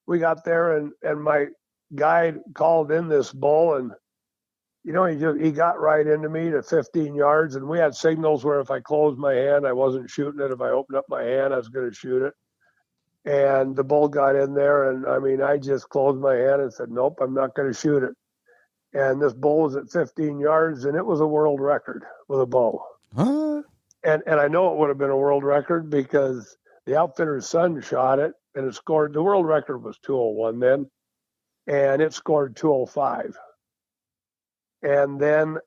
we got there, and my guide called in this bull, and he got right into me to 15 yards, and we had signals where if I closed my hand, I wasn't shooting it. If I opened up my hand, I was going to shoot it. And the bull got in there, and I just closed my hand and said, nope, I'm not going to shoot it. And this bull was at 15 yards, and it was a world record with a bow. Huh? And I know it would have been a world record because the outfitter's son shot it, and it scored. The world record was 201 then, and it scored 205. And then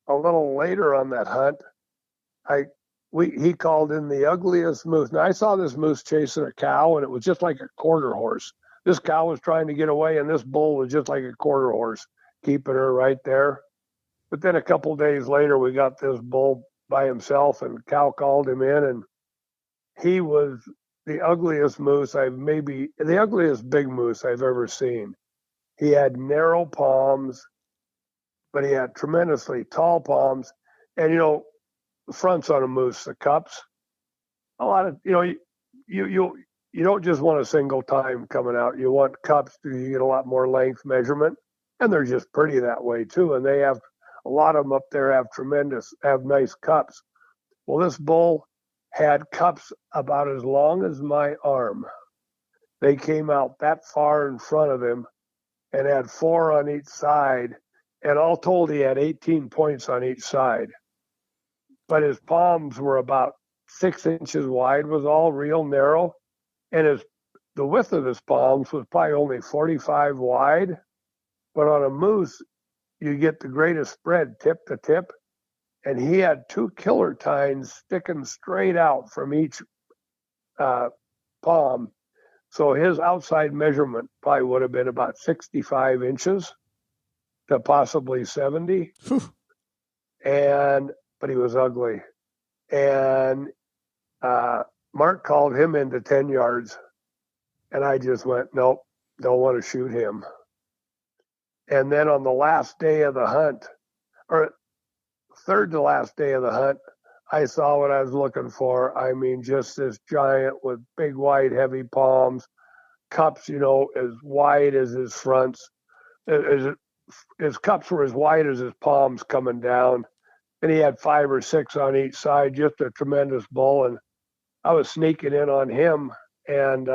a little later on that hunt, he called in the ugliest moose. Now I saw this moose chasing a cow, and it was just like a quarter horse. This cow was trying to get away, and this bull was just like a quarter horse, keeping her right there. But then a couple of days later, we got this bull by himself, and cow called him in, and he was the ugliest moose the ugliest big moose I've ever seen. He had narrow palms, but he had tremendously tall palms. And, the fronts on a moose, the cups, a lot of, you don't just want a single time coming out. You want cups you get a lot more length measurement, and they're just pretty that way too. And they have, a lot of them up there have nice cups. Well, this bull had cups about as long as my arm. They came out that far in front of him and had 4 on each side. And all told, he had 18 points on each side. But his palms were about 6 inches wide, was all real narrow. And the width of his palms was probably only 45 wide. But on a moose, you get the greatest spread tip to tip. And he had 2 killer tines sticking straight out from each palm. So his outside measurement probably would have been about 65 inches to possibly 70. But he was ugly. And Mark called him into 10 yards, and I just went, nope, don't want to shoot him. And then on the last day of the hunt, or third to last day of the hunt, I saw what I was looking for. I mean, just this giant with big, wide, heavy palms, cups, as wide as his fronts. His cups were as wide as his palms coming down. And he had 5 or 6 on each side, just a tremendous bull. And I was sneaking in on him and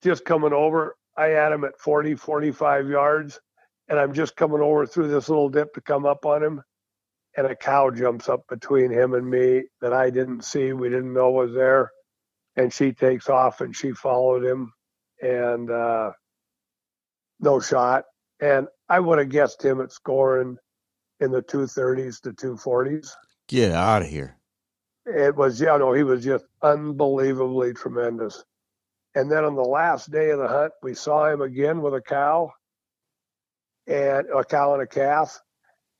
just coming over. I had him at 40, 45 yards. And I'm just coming over through this little dip to come up on him. And a cow jumps up between him and me that I didn't see. We didn't know was there. And she takes off and she followed him. And no shot. And I would have guessed him at scoring in the 230s to 240s. Get out of here. It was, he was just unbelievably tremendous. And then on the last day of the hunt, we saw him again with a cow and a calf.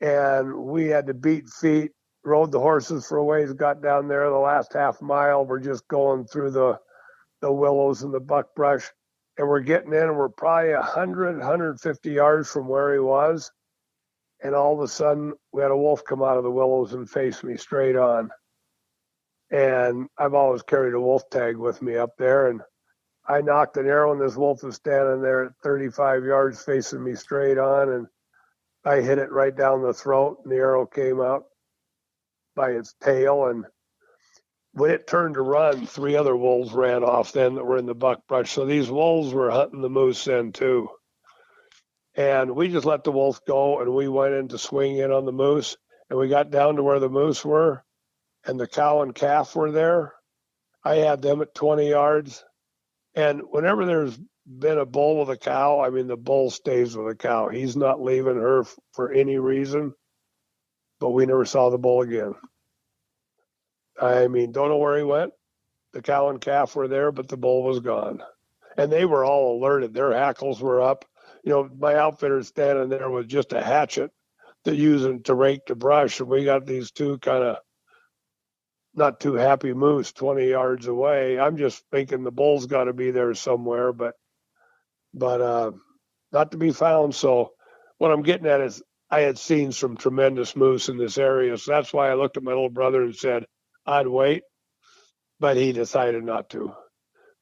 And we had to beat feet, rode the horses for a ways, got down there the last half mile. We're just going through the willows and the buckbrush. And we're getting in, and we're probably 100, 150 yards from where he was. And all of a sudden, we had a wolf come out of the willows and face me straight on. And I've always carried a wolf tag with me up there. And I knocked an arrow, and this wolf was standing there at 35 yards facing me straight on. And I hit it right down the throat, and the arrow came out by its tail. And when it turned to run, 3 other wolves ran off then that were in the buckbrush. So these wolves were hunting the moose then too. And we just let the wolf go, and we went in to swing in on the moose. And we got down to where the moose were, and the cow and calf were there. I had them at 20 yards. And whenever there's been a bull with a cow, I mean, the bull stays with the cow. He's not leaving her for any reason. But we never saw the bull again. I mean, don't know where he went. The cow and calf were there, but the bull was gone. And they were all alerted. Their hackles were up. My outfitter standing there with just a hatchet to use to rake the brush. And we got these 2 kind of not too happy moose 20 yards away. I'm just thinking the bull's got to be there somewhere, but not to be found. So what I'm getting at is I had seen some tremendous moose in this area. So that's why I looked at my little brother and said, I'd wait, but he decided not to.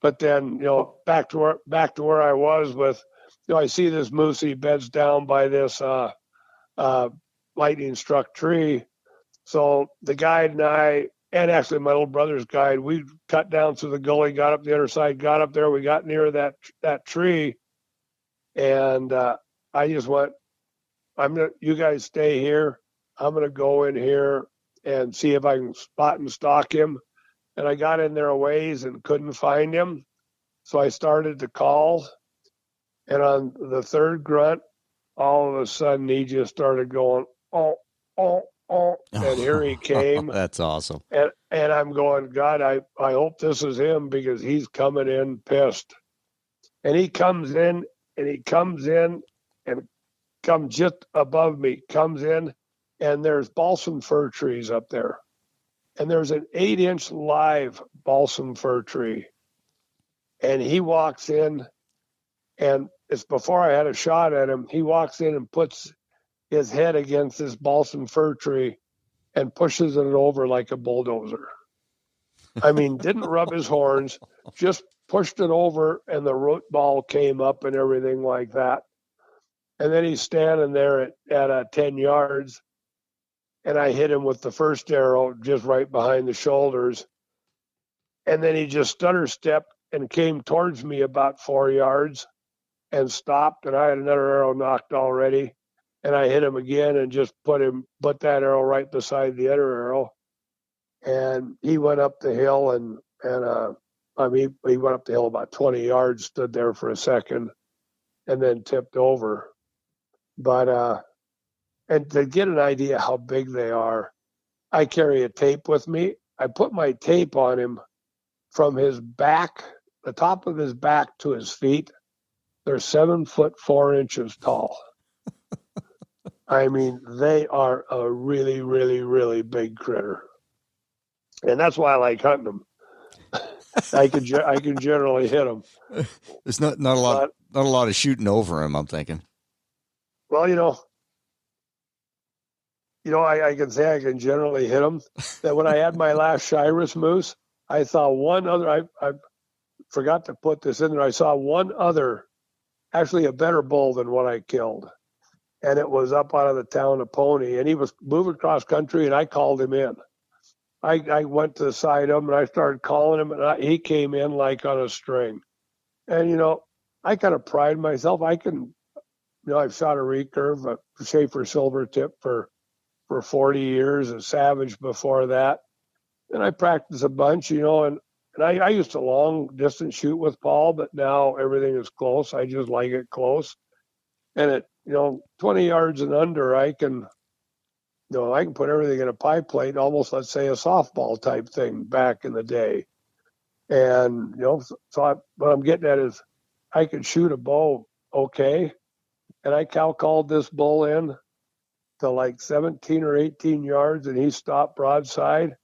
But then, back to where I was with, I see this moose, he beds down by this lightning struck tree. So the guide and I, and actually my little brother's guide, we cut down through the gully, got up the other side, got up there, we got near that tree, and I just went, you guys stay here. I'm gonna go in here and see if I can spot and stalk him. And I got in there a ways and couldn't find him. So I started to call. And on the 3rd grunt, all of a sudden he just started going, oh. And here he came. That's awesome. And I'm going, God, I hope this is him because he's coming in pissed. And he comes in and comes just above me, comes in. And there's balsam fir trees up there. And there's an 8-inch live balsam fir tree. And he walks in, and it's before I had a shot at him. He walks in and puts his head against this balsam fir tree and pushes it over like a bulldozer. I mean, didn't rub his horns, just pushed it over, and the root ball came up and everything like that. And then he's standing there at 10 yards. And I hit him with the first arrow just right behind the shoulders. And then he just stutter stepped and came towards me about 4 yards and stopped. And I had another arrow knocked already. And I hit him again and just put that arrow right beside the other arrow. And he went up the hill and he went up the hill about 20 yards, stood there for a second, and then tipped over. But and to get an idea how big they are, I carry a tape with me. I put my tape on him from his back, the top of his back to his feet. They're 7 foot 4 inches tall. I mean, they are a really, really, really big critter. And that's why I like hunting them. I can generally hit them. There's not a lot of shooting over him, I'm thinking. Well, I can say I can generally hit them. That when I had my last Shiras moose, I saw one other. I forgot to put this in there. I saw one other, actually a better bull than what I killed, and it was up out of the town of Pony, and he was moving cross country, and I called him in. I went to the side of him and I started calling him, and he came in like on a string. And I kind of pride myself. I can, I've shot a recurve, a Schaefer silver tip for 40 years, a Savage before that, and I practice a bunch, and I used to long distance shoot with Paul, but now everything is close. I just like it close, and at 20 yards and under, I can put everything in a pie plate, almost, let's say, a softball type thing back in the day. And, so what I'm getting at is I could shoot a bow okay. And I called this bull in to like 17 or 18 yards, and he stopped broadside.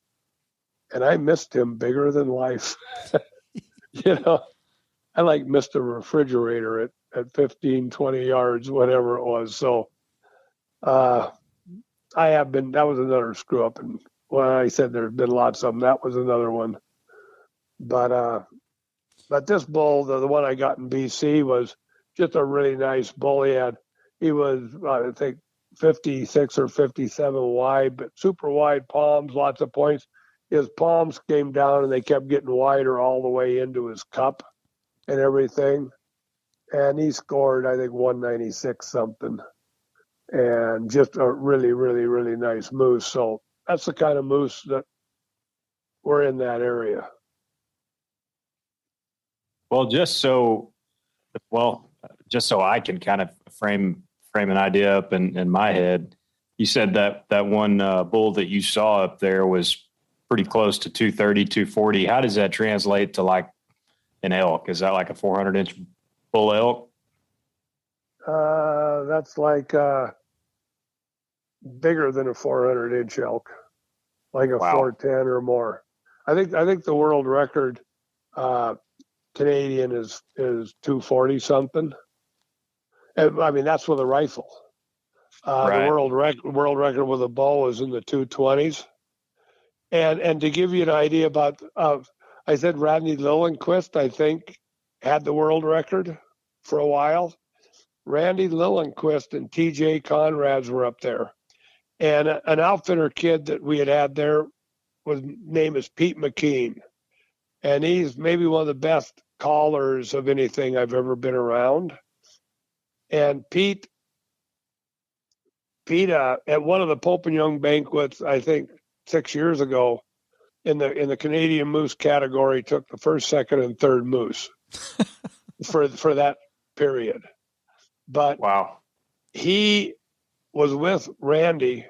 And I missed him bigger than life. I like missed a refrigerator at 15, 20 yards, whatever it was. So, that was another screw up. And when I said there's been lots of them, that was another one. But this bull, the one I got in BC, was just a really nice bull. He was, I think, 56 or 57 wide, but super wide palms, lots of points. His palms came down and they kept getting wider all the way into his cup and everything. And he scored, I think, 196 something. And just a really, really, really nice moose. So that's the kind of moose that we're in that area. Well, just so I can kind of frame an idea up in my head, you said that one bull that you saw up there was pretty close to 230, 240. How does that translate to like an elk? Is that like a 400-inch bull elk? That's like bigger than a 400-inch elk, like a 410 or more. I think the world record Canadian is 240 something. I mean, that's with a rifle. Right. The world record with a bow is in the 220s. And to give you an idea about, I said Randy Lillenquist, I think, had the world record for a while. Randy Lillenquist and T.J. Conrads were up there. And an outfitter kid that we had there name is Pete McKean. And he's maybe one of the best callers of anything I've ever been around. And Pete at one of the Pope and Young banquets, I think 6 years ago, in the Canadian moose category, took the first, second, and third moose for that period. But he was with Randy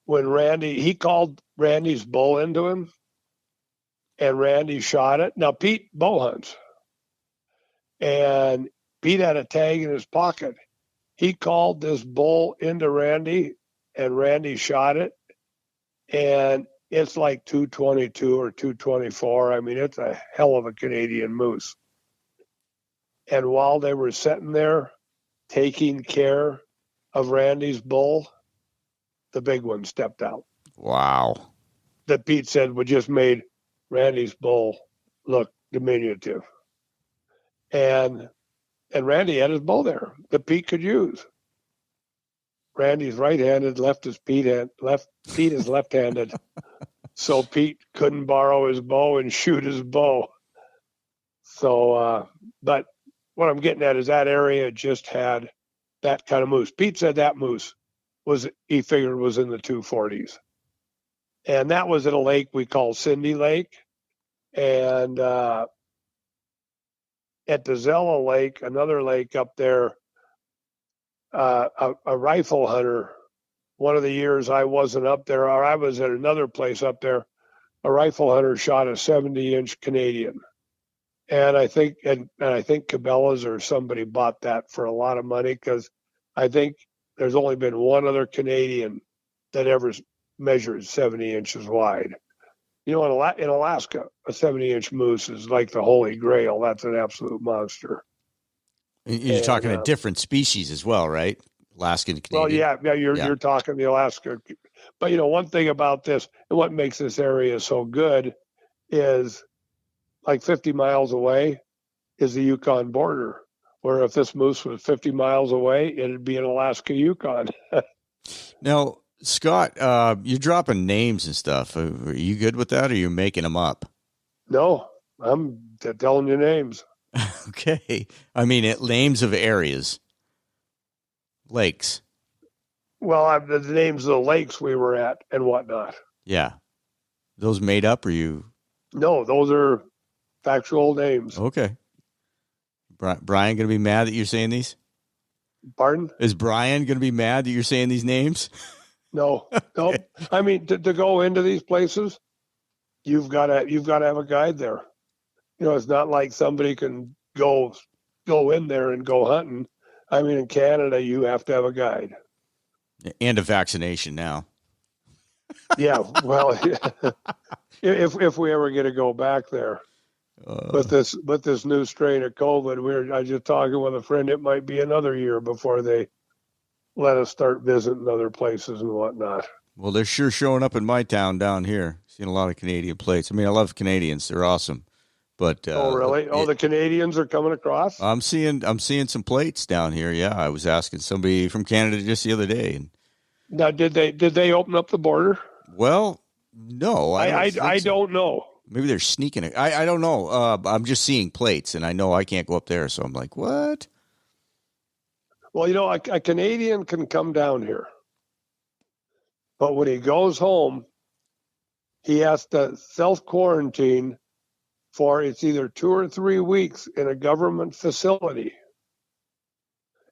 when he called Randy's bull into him, and Randy shot it. Now Pete bow hunts, and Pete had a tag in his pocket. He called this bull into Randy, and Randy shot it, and it's like 222 or 224. I mean, it's a hell of a Canadian moose. And while they were sitting there taking care of Randy's bull, the big one stepped out. Wow. That Pete said would just made Randy's bull look diminutive. And Randy had his bow there that Pete could use. Randy's right-handed, Pete is left-handed. So Pete couldn't borrow his bow and shoot his bow. So, but what I'm getting at is that area just had that kind of moose. Pete said that moose he figured was in the 240s. And that was at a lake we call Cindy Lake. And at DeZella Lake, another lake up there, a rifle hunter, one of the years I wasn't up there, or I was at another place up there, a rifle hunter shot a 70-inch Canadian. And I think Cabela's or somebody bought that for a lot of money, because I think there's only been one other Canadian that ever measured 70 inches wide. You know, in Alaska, a 70-inch moose is like the holy grail. That's an absolute monster. You're talking a different species as well, right? Alaskan Canadian. Well, yeah, you're talking the Alaska. But, you know, one thing about this and what makes this area so good is like 50 miles away is the Yukon border, where if this moose was 50 miles away, it'd be in Alaska, Yukon. Now, Scott, you're dropping names and stuff. Are you good with that, or are you making them up? No, I'm telling you names. Okay. I mean, names of areas, lakes. Well, the names of the lakes we were at and whatnot. Yeah. Those made up, or you? No, those are factual names. Okay. Brian going to be mad that you're saying these? Pardon? Is Brian going to be mad that you're saying these names? No. I mean, to go into these places, you've got to have a guide there. You know, it's not like somebody can go in there and go hunting. I mean, in Canada, you have to have a guide and a vaccination now. Yeah, well, if we ever get to go back there. With this new strain of COVID, I was just talking with a friend. It might be another year before they let us start visiting other places and whatnot. Well, they're sure showing up in my town down here. Seeing a lot of Canadian plates. I mean, I love Canadians; they're awesome. But oh, really? The Canadians are coming across. I'm seeing some plates down here. Yeah, I was asking somebody from Canada just the other day. And now, did they open up the border? Well, no, I don't know. Maybe they're sneaking it. I don't know. I'm just seeing plates, and I know I can't go up there, so I'm like, what? Well, you know, a Canadian can come down here, but when he goes home, he has to self-quarantine for it's either 2 or 3 weeks in a government facility,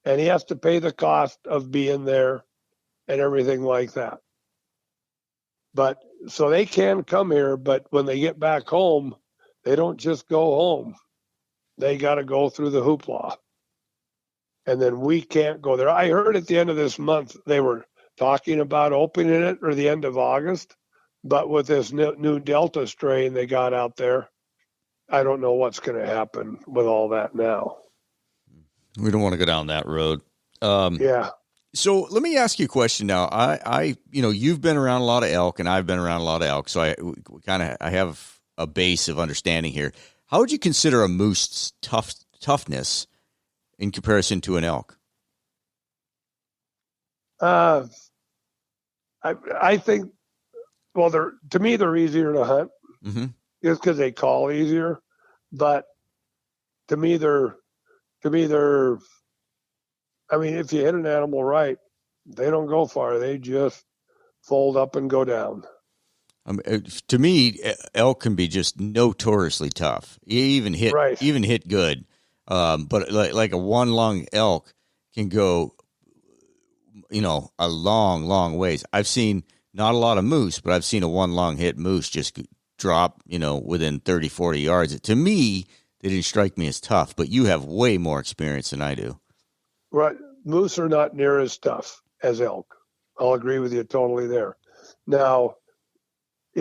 and he has to pay the cost of being there and everything like that. But so they can come here, but when they get back home, they don't just go home. They got to go through the hoopla. And then we can't go there. I heard at the end of this month they were talking about opening it, or the end of August. But with this new Delta strain they got out there, I don't know what's going to happen with all that now. We don't want to go down that road. Yeah. So let me ask you a question now. I you've been around a lot of elk, and I've been around a lot of elk, so I have a base of understanding here. How would you consider a moose's toughness in comparison to an elk? I think, well, they're easier to hunt, just because they call easier. But to me, they're. I mean, if you hit an animal right, they don't go far. They just fold up and go down. To me, elk can be just notoriously tough. You even hit good. But like a one lung elk can go, a long, long ways. I've seen not a lot of moose, but I've seen a one lung hit moose just drop, within 30, 40 yards. To me, they didn't strike me as tough, but you have way more experience than I do. Right. Moose are not near as tough as elk. I'll agree with you totally there. Now, I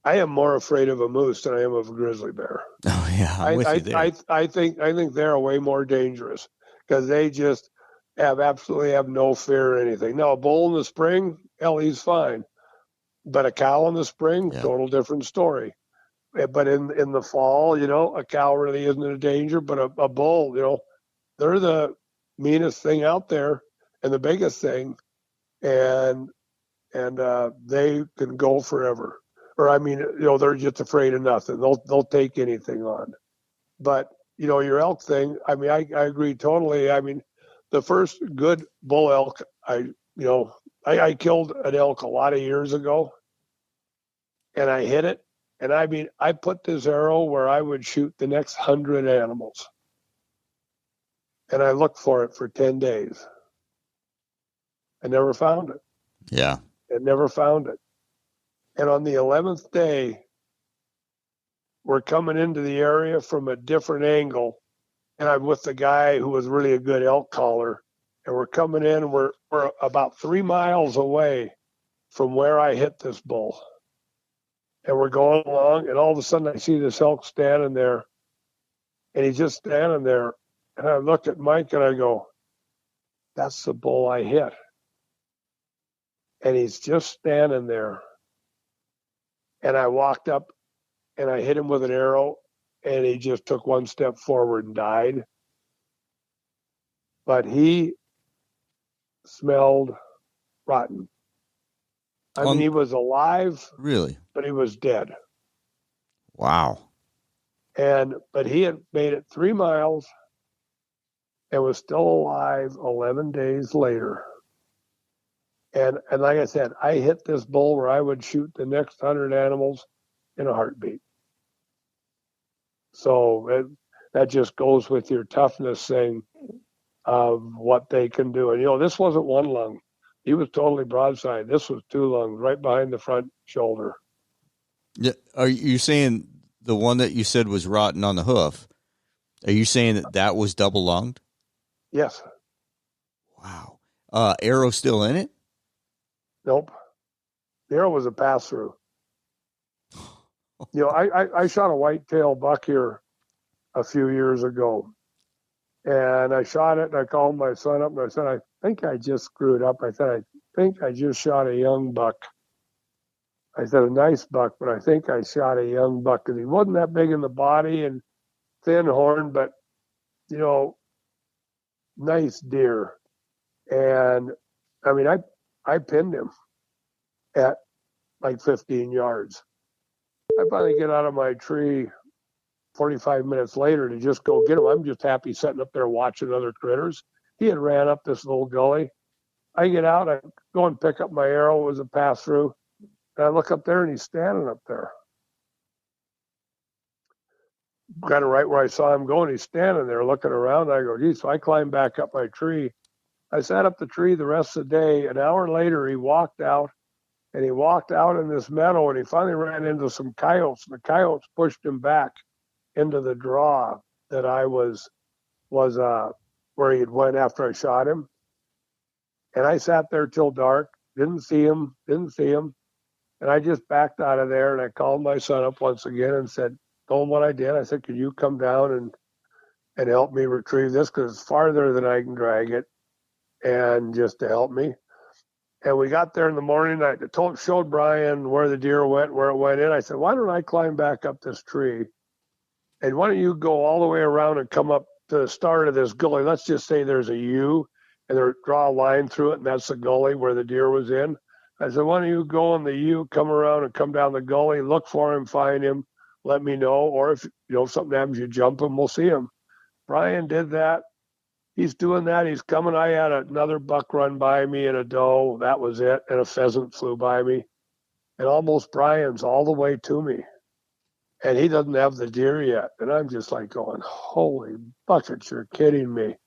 am more afraid of a moose than I am of a grizzly bear. Oh yeah, I'm with you there. I think they're way more dangerous because they just absolutely have no fear or anything. Now, a bull in the spring, hell, he's fine, but a cow in the spring, total different story. But in the fall, a cow really isn't a danger, but a bull, they're the meanest thing out there and the biggest thing, and they can go forever. Or I mean, they're just afraid of nothing. They'll take anything on. But your elk thing, I mean, I agree totally. I mean, the first good bull elk, I killed an elk a lot of years ago, and I hit it. And I mean, I put this arrow where I would shoot the next 100 animals. And I looked for it for 10 days. I never found it. Yeah. I never found it. And on the 11th day, we're coming into the area from a different angle. And I'm with the guy who was really a good elk caller. And we're coming in, we're about 3 miles away from where I hit this bull. And we're going along, and all of a sudden I see this elk standing there, and he's just standing there. And I look at Mike and I go, that's the bull I hit. And he's just standing there. And I walked up and I hit him with an arrow, and he just took one step forward and died. But he smelled rotten. I mean, he was alive. Really? But he was dead. Wow. But he had made it 3 miles and was still alive 11 days later. And like I said, I hit this bull where I would shoot the next 100 animals in a heartbeat. So that just goes with your toughness thing of what they can do. And, this wasn't one lung. He was totally broadside. This was 2 lungs right behind the front shoulder. Yeah. Are you saying the one that you said was rotten on the hoof? Are you saying that was double lunged? Yes. Wow. Arrow still in it? Nope. The arrow was a pass through. I shot a whitetail buck here a few years ago, and I shot it, and I called my son up, and I said, I think I just screwed up. I said, I think I just shot a young buck. I said, a nice buck, but I think I shot a young buck, because he wasn't that big in the body and thin horn, but, nice deer. And, I mean, I pinned him at like 15 yards. I finally get out of my tree 45 minutes later to just go get him. I'm just happy sitting up there watching other critters. He had ran up this little gully. I get out, I go and pick up my arrow. It was a pass through. And I look up there, and he's standing up there. Kind of right where I saw him going. He's standing there looking around. I go, geez. So I climbed back up my tree. I sat up the tree the rest of the day. An hour later, he walked out, and he walked out in this meadow, and he finally ran into some coyotes. And the coyotes pushed him back into the draw that I was where he had went after I shot him. And I sat there till dark, didn't see him. And I just backed out of there, and I called my son up once again and told him what I did. I said, could you come down and help me retrieve this, because it's farther than I can drag it, and just to help me. And we got there in the morning. I showed Brian where the deer went, where it went in. I said, why don't I climb back up this tree, and why don't you go all the way around and come up to the start of this gully? Let's just say there's a U, and draw a line through it, and that's the gully where the deer was in. I said, why don't you go on the U, come around and come down the gully, look for him, find him, let me know. Or if something happens, you jump him, we'll see him. Brian did that. He's doing that. He's coming. I had another buck run by me and a doe. That was it. And a pheasant flew by me. And almost Brian's all the way to me. And he doesn't have the deer yet. And I'm just like going, holy buckets, you're kidding me.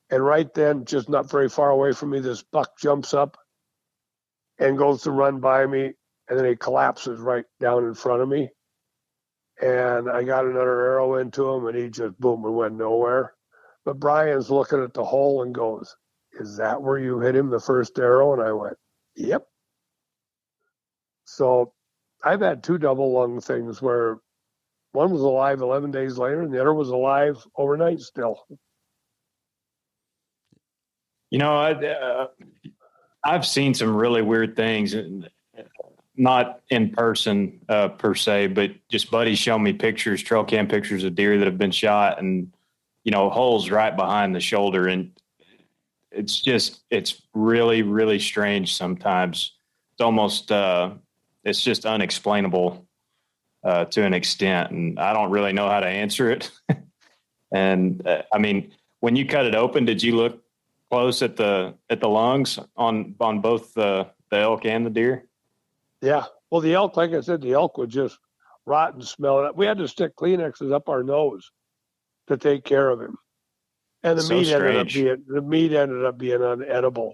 And right then, just not very far away from me, this buck jumps up and goes to run by me. And then he collapses right down in front of me. And I got another arrow into him, and he just, boom, and went nowhere. But Brian's looking at the hole and goes, is that where you hit him the first arrow? And I went, yep. So I've had 2 double lung things where one was alive 11 days later and the other was alive overnight still. I've seen some really weird things, not in person per se, but just buddies show me pictures, trail cam pictures of deer that have been shot, and holes right behind the shoulder. And it's really, really strange sometimes. It's almost, it's just unexplainable to an extent. And I don't really know how to answer it. And I mean, when you cut it open, did you look close at the lungs on both the elk and the deer? Yeah. Well, the elk, like I said, the elk would just rot and smell it. We had to stick Kleenexes up our nose to take care of him. And the meat ended up being unedible.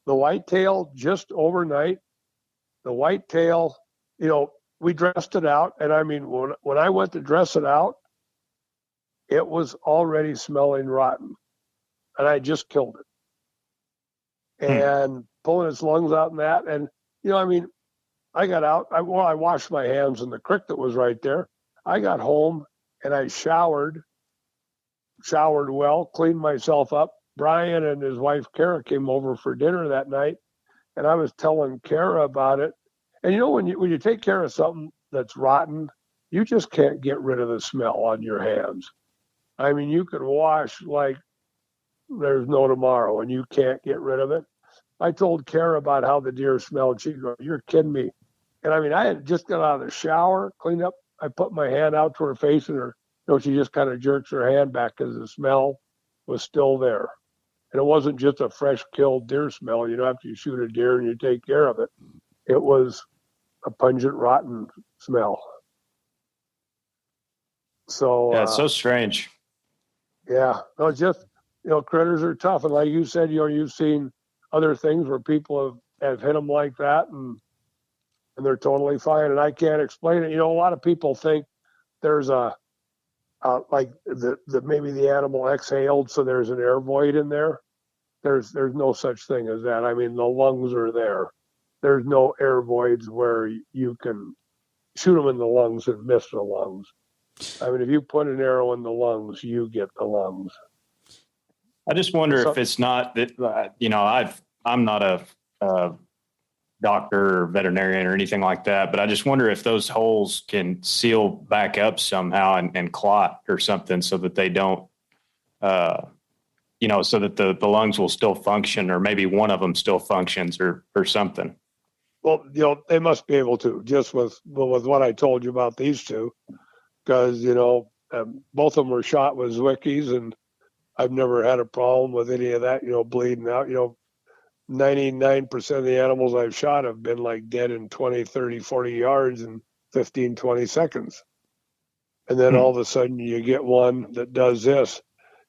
The whitetail, just overnight, we dressed it out. And I mean, when I went to dress it out, it was already smelling rotten. And I just killed it. And pulling its lungs out and that. And I mean, I got out. I washed my hands in the creek that was right there. I got home and I showered well, cleaned myself up. Brian and his wife Kara came over for dinner that night, and I was telling Kara about it. And when you take care of something that's rotten, you just can't get rid of the smell on your hands. I mean, you can wash like there's no tomorrow, and you can't get rid of it. I told Kara about how the deer smelled. She goes, "You're kidding me." And I mean, I had just got out of the shower, cleaned up. I put my hand out to her face, and she just kind of jerks her hand back because the smell was still there. And it wasn't just a fresh killed deer smell. After you shoot a deer and you take care of it, it was a pungent, rotten smell. So yeah, it's so strange. Yeah, no, it's just critters are tough, and like you said, you've seen other things where people have hit them like that, and they're totally fine. And I can't explain it. A lot of people think there's like maybe the animal exhaled, so there's an air void in there. There's no such thing as that. I mean, the lungs are there. There's no air voids where you can shoot them in the lungs and miss the lungs. I mean, if you put an arrow in the lungs, you get the lungs. I just wonder if it's not that, I'm not a doctor or veterinarian or anything like that, but I just wonder if those holes can seal back up somehow and clot or something so that they don't, so that the lungs will still function, or maybe one of them still functions or something. Well, they must be able to, just with what I told you about these two, because, both of them were shot with Zwickeys, and I've never had a problem with any of that, bleeding out. 99% of the animals I've shot have been like dead in 20, 30, 40 yards in 15, 20 seconds. And then all of a sudden you get one that does this.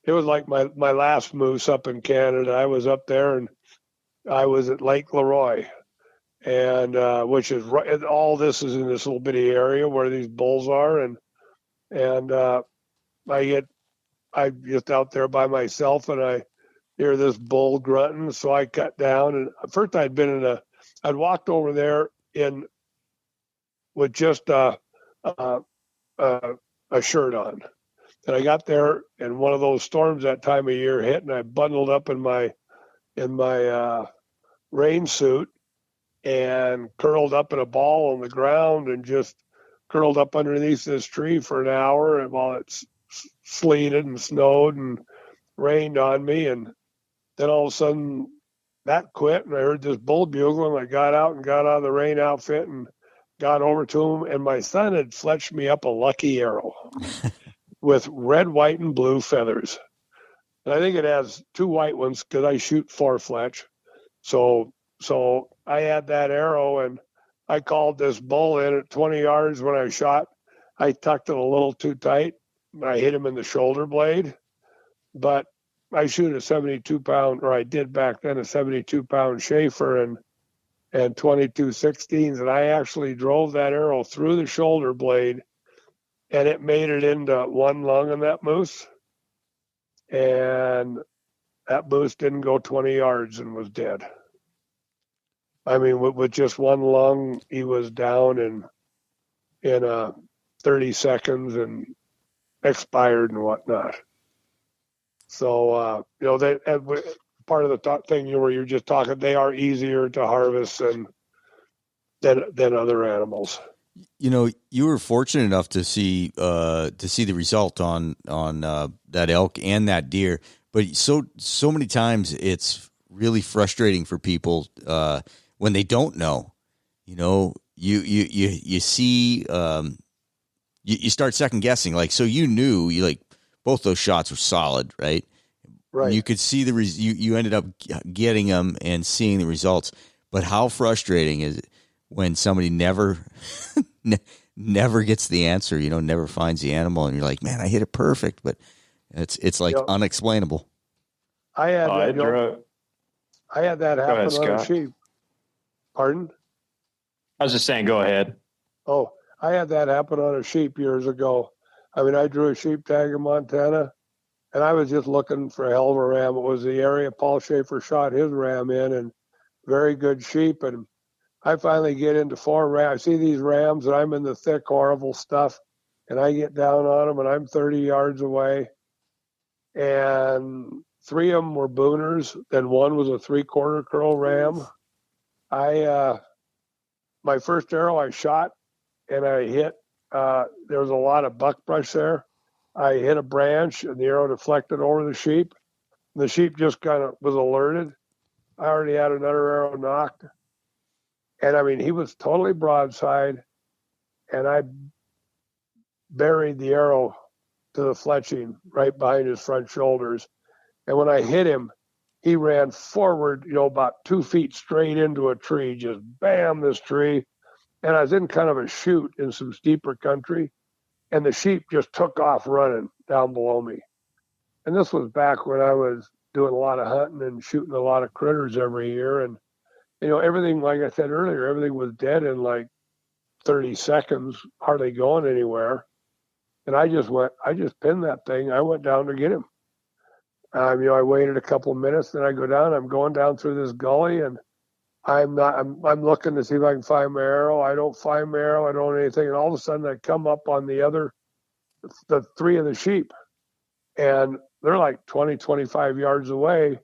It was like my last moose up in Canada. I was up there and I was at Lake Leroy, and which is right, all this is in this little bitty area where these bulls are. And I'm just out there by myself, and I hear this bull grunting. So I cut down, and at first I'd walked over there with just a shirt on. And I got there, and one of those storms that time of year hit, and I bundled up in my rain suit and curled up in a ball on the ground and just curled up underneath this tree for an hour, and while it sleeted and snowed and rained on me. And then all of a sudden that quit, and I heard this bull bugle, and I got out of the rain outfit and got over to him, and my son had fletched me up a lucky arrow with red, white, and blue feathers. And I think it has 2 white ones because I shoot 4 fletch. So I had that arrow, and I called this bull in at 20 yards when I shot. I tucked it a little too tight. I hit him in the shoulder blade. But I shoot a 72-pound, or I did back then, a 72-pound Schaefer and 22 16s, and I actually drove that arrow through the shoulder blade, and it made it into one lung in that moose. And that moose didn't go 20 yards and was dead. I mean, with just one lung, he was down in 30 seconds and expired and whatnot. So, they part of the thing where you're just talking, they are easier to harvest than other animals. You were fortunate enough to see the result on that elk and that deer, but so many times it's really frustrating for people when they don't know. You see, you start second guessing. Like, so you both those shots were solid, right? Right. You could see you ended up getting them and seeing the results. But how frustrating is it when somebody never gets the answer, never finds the animal, and you're like, man, I hit it perfect, but it's like unexplainable. I had that happen on a sheep. Pardon? I was just saying, go ahead. Oh, I had that happen on a sheep years ago. I mean, I drew a sheep tag in Montana, and I was just looking for a hell of a ram. It was the area Paul Schaefer shot his ram in, and very good sheep. And I finally get into 4 rams. I see these rams, and I'm in the thick, horrible stuff, and I get down on them, and I'm 30 yards away, and 3 of them were booners. Then 1 was a 3/4 curl ram. My first arrow I shot, and I hit. There was a lot of buckbrush there. I hit a branch, and the arrow deflected over the sheep. The sheep just kind of was alerted. I already had another arrow knocked. And I mean, he was totally broadside, and I buried the arrow to the fletching right behind his front shoulders. And when I hit him, he ran forward, about 2 feet straight into a tree, just bam, this tree. And I was in kind of a chute in some steeper country, and the sheep just took off running down below me. And this was back when I was doing a lot of hunting and shooting a lot of critters every year. And, everything, like I said earlier, everything was dead in like 30 seconds, hardly going anywhere. And I just pinned that thing. I went down to get him. I waited a couple of minutes, then I go down. I'm going down through this gully, and I'm looking to see if I can find my arrow. I don't find my arrow. I don't anything. And all of a sudden I come up on the 3 of the sheep, and they're like 20, 25 yards away.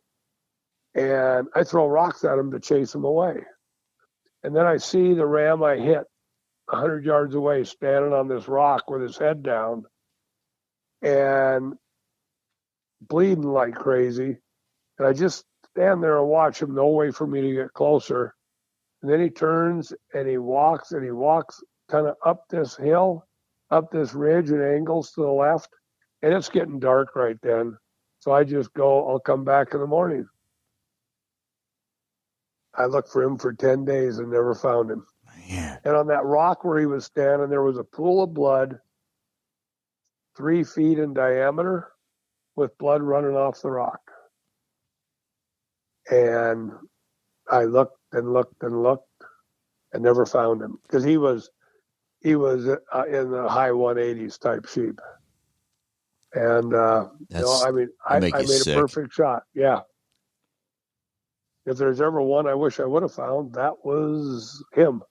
And I throw rocks at them to chase them away. And then I see the ram I hit 100 yards away standing on this rock with his head down and bleeding like crazy. And I just stand there and watch him, no way for me to get closer. And then he turns and he walks kind of up this hill, up this ridge and angles to the left. And it's getting dark right then. So I just go, I'll come back in the morning. I looked for him for 10 days and never found him. Man. And on that rock where he was standing, there was a pool of blood 3 feet in diameter with blood running off the rock. And I looked and looked and looked and never found him because he was in the high 180s type sheep. And, I made a perfect shot. Yeah. If there's ever one I wish I would have found, that was him.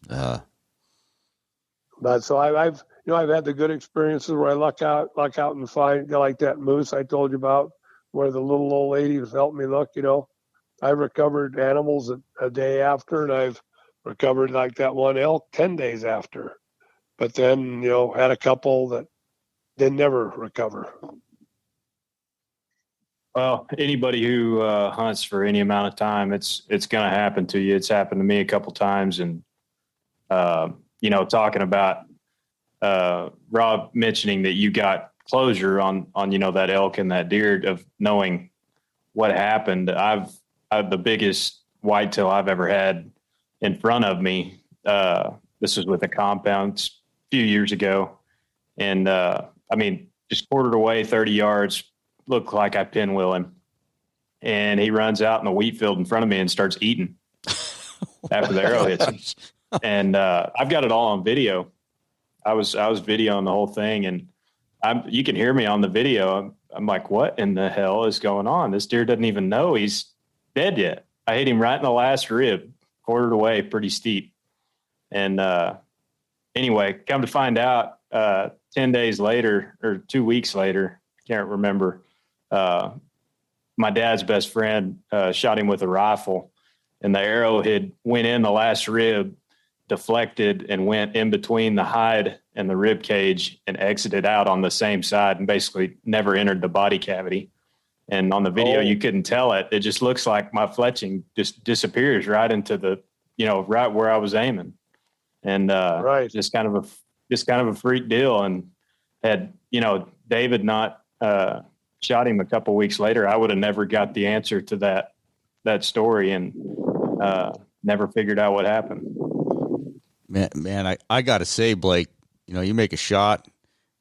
But so I've had the good experiences where I luck out and find like that moose I told you about, where the little old lady has helped me look. I've recovered animals a day after, and I've recovered like that one elk 10 days after. But then had a couple that didn't never recover. Well, anybody who hunts for any amount of time, it's going to happen to you. It's happened to me a couple times. And, talking about Rob mentioning that you got closure on that elk and that deer of knowing what happened. I've the biggest whitetail I've ever had in front of me. This was with a compound a few years ago. And, just quartered away 30 yards, looked like I pinwheel him, and he runs out in the wheat field in front of me and starts eating after the arrow hits him. And I've got it all on video. I was videoing the whole thing, and you can hear me on the video. I'm like, what in the hell is going on? This deer doesn't even know he's dead yet. I hit him right in the last rib, quartered away, pretty steep. And anyway, come to find out, 10 days later or 2 weeks later, can't remember, my dad's best friend shot him with a rifle, and the arrow had went in the last rib, deflected, and went in between the hide and the rib cage and exited out on the same side and basically never entered the body cavity. And on the video, you couldn't tell it. It just looks like my fletching just disappears right into the, right where I was aiming. And right. just kind of a freak deal. And had, David not shot him a couple weeks later, I would have never got the answer to that story and never figured out what happened. Man, I got to say, Blake, you make a shot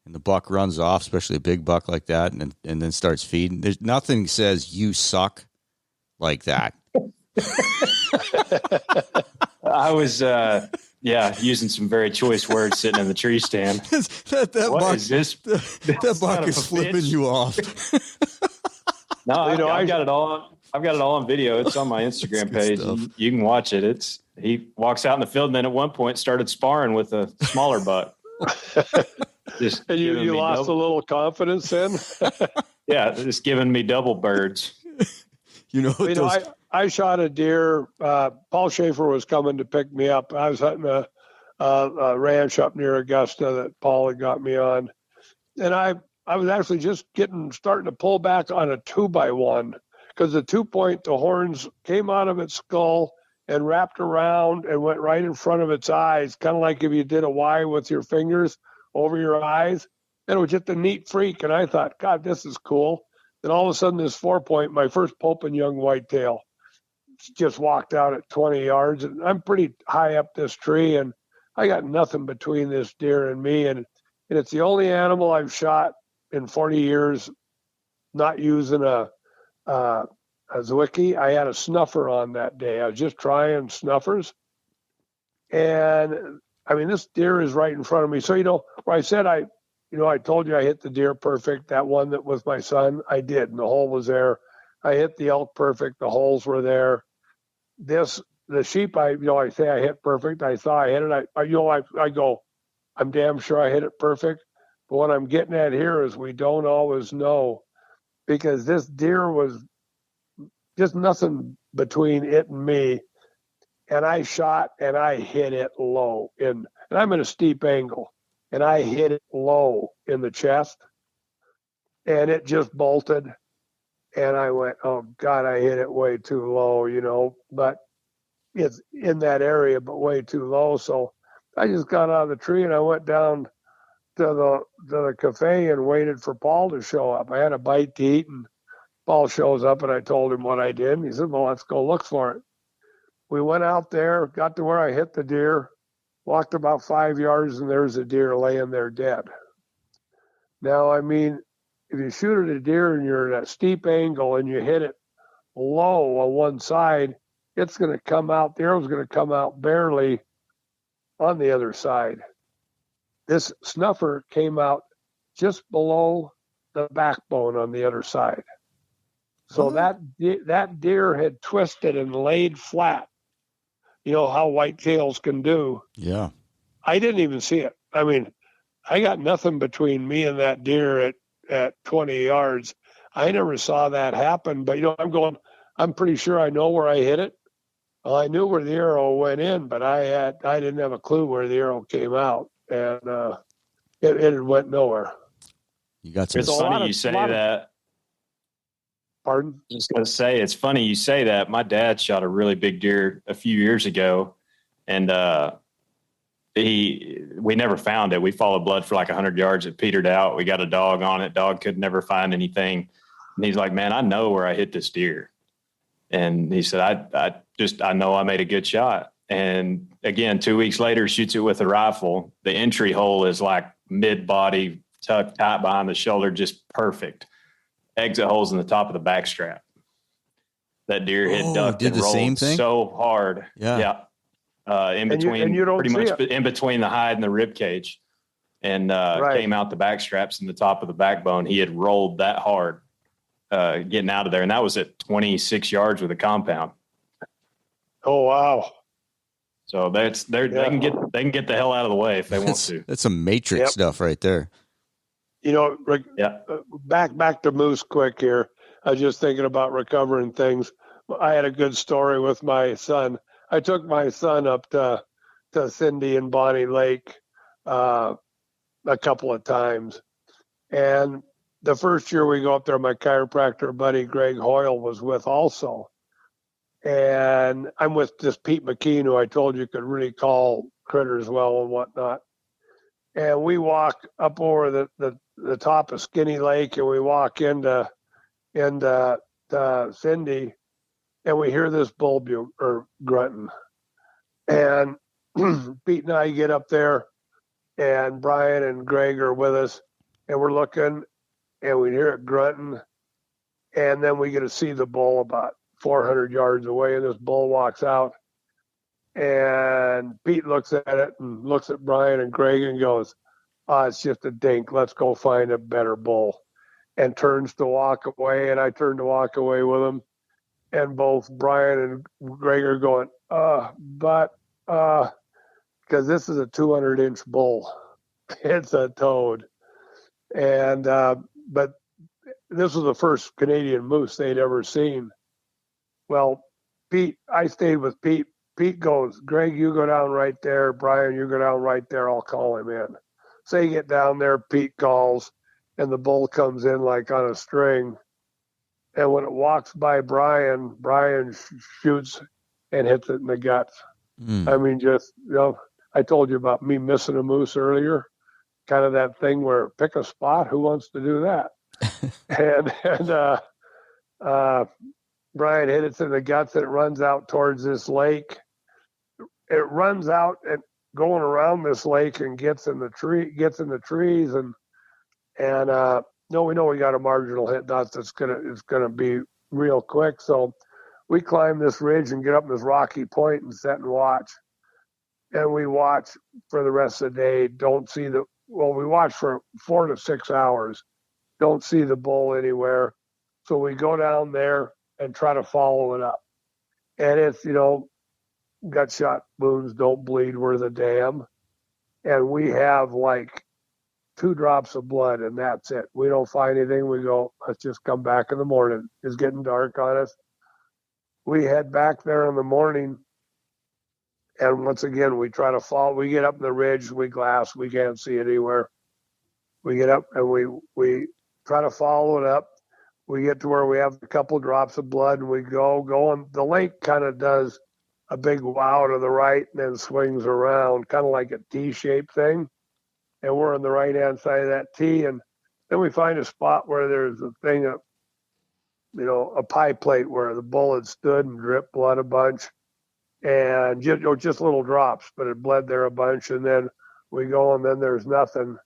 and the buck runs off, especially a big buck like that, and then starts feeding. There's nothing says you suck like that. I was, using some very choice words sitting in the tree stand. That what buck, is this? That buck is flipping you off. No, I got it all. I've got it all on video. It's on my Instagram page. You can watch it. He walks out in the field, and then at one point started sparring with a smaller buck. Just and you lost a little confidence then? Yeah, just giving me double birds. I shot a deer. Paul Schaefer was coming to pick me up. I was hunting a ranch up near Augusta that Paul had got me on. And I was actually just starting to pull back on a 2x1 because the 2-point, the horns came out of its skull and wrapped around and went right in front of its eyes, kind of like if you did a Y with your fingers over your eyes. And it was just a neat freak. And I thought, God, this is cool. Then all of a sudden, this 4-point, my first Pope young whitetail, just walked out at 20 yards. And I'm pretty high up this tree, and I got nothing between this deer and me. And it's the only animal I've shot in 40 years not using a Zwicky. I had a snuffer on that day. I was just trying snuffers. And, I mean, this deer is right in front of me. So, where I said I told you I hit the deer perfect, that one that was my son, I did, and the hole was there. I hit the elk perfect, the holes were there. The sheep, I say I hit perfect. I thought I hit it. I go, I'm damn sure I hit it perfect. But what I'm getting at here is we don't always know, because this deer was just nothing between it and me. And I shot and I hit it low and I'm in a steep angle, and I hit it low in the chest, and it just bolted. And I went, oh God, I hit it way too low, but it's in that area, but way too low. So I just got out of the tree and I went down to the cafe and waited for Paul to show up. I had a bite to eat, and Paul shows up, and I told him what I did. And he said, well, let's go look for it. We went out there, got to where I hit the deer, walked about 5 yards, and there's a deer laying there dead. Now, I mean, if you shoot at a deer and you're at a steep angle and you hit it low on one side, it's going to come out, the arrow's going to come out barely on the other side. This snuffer came out just below the backbone on the other side. So that deer had twisted and laid flat. You know how whitetails can do. Yeah. I didn't even see it. I mean, I got nothing between me and that deer at 20 yards. I never saw that happen, but I'm pretty sure I know where I hit it. Well, I knew where the arrow went in, but I didn't have a clue where the arrow came out, and it went nowhere. You got some. It's funny you say that. Pardon? I was going to say, it's funny you say that. My dad shot a really big deer a few years ago, and we never found it. We followed blood for like 100 yards. It petered out. We got a dog on it. Dog could never find anything. And he's like, man, I know where I hit this deer. And he said, I know I made a good shot. And again, 2 weeks later, shoots it with a rifle. The entry hole is like mid-body, tucked tight behind the shoulder, just perfect. Exit holes in the top of the backstrap. That deer had ducked did and the rolled same thing? so hard. Yeah. In between, pretty much in between the hide and the rib cage, and came out the backstraps and the top of the backbone. He had rolled that hard getting out of there, and that was at 26 yards with a compound. Oh wow! So they can get the hell out of the way if they want to. That's some Matrix stuff right there. Back to moose quick here. I was just thinking about recovering things. I had a good story with my son. I took my son up to Cindy and Bonnie Lake a couple of times. And the first year we go up there, my chiropractor buddy Greg Hoyle was with also. And I'm with this Pete McKean, who I told you could really call critters well and whatnot. And we walk up over the top of Skinny Lake, and we walk into Cindy, and we hear this bull grunting. And Pete and I get up there, and Brian and Greg are with us, and we're looking, and we hear it grunting, and then we get to see the bull about 400 yards away, and this bull walks out. And Pete looks at it and looks at Brian and Greg and goes, it's just a dink. Let's go find a better bull. And turns to walk away, and I turn to walk away with him. and both Brian and Greg are going, because this is a 200-inch bull. It's a toad. And, but this was the first Canadian moose they'd ever seen. Well, I stayed with Pete. Pete goes, Greg, you go down right there. Brian, you go down right there. I'll call him in. So you get down there, Pete calls, and the bull comes in like on a string. And when it walks by Brian shoots and hits it in the guts. I mean, just, I told you about me missing a moose earlier. Kind of that thing where pick a spot. Who wants to do that? and Brian hit it in the guts, and it runs out towards this lake. It runs out and going around this lake and gets in the trees, and no, we know we got a marginal hit. It's gonna be real quick. So we climb this ridge and get up this rocky point and sit and watch. And we watch for the rest of the day. We watch for 4 to 6 hours. Don't see the bull anywhere. So we go down there and try to follow it up. And it's, gut shot wounds don't bleed worth a damn. And we have like 2 drops of blood, and that's it. We don't find anything. We go, let's just come back in the morning. It's getting dark on us. We head back there in the morning, and once again, we try to follow. We get up in the ridge, we glass, we can't see it anywhere. We get up and we try to follow it up. We get to where we have a couple drops of blood, and we go, and the lake kind of does a big wow to the right and then swings around, kind of like a T-shaped thing. And we're on the right-hand side of that T, and then we find a spot where there's a thing, a pie plate where the bull had stood and dripped blood a bunch, and just little drops, but it bled there a bunch. And then we go, and then there's nothing,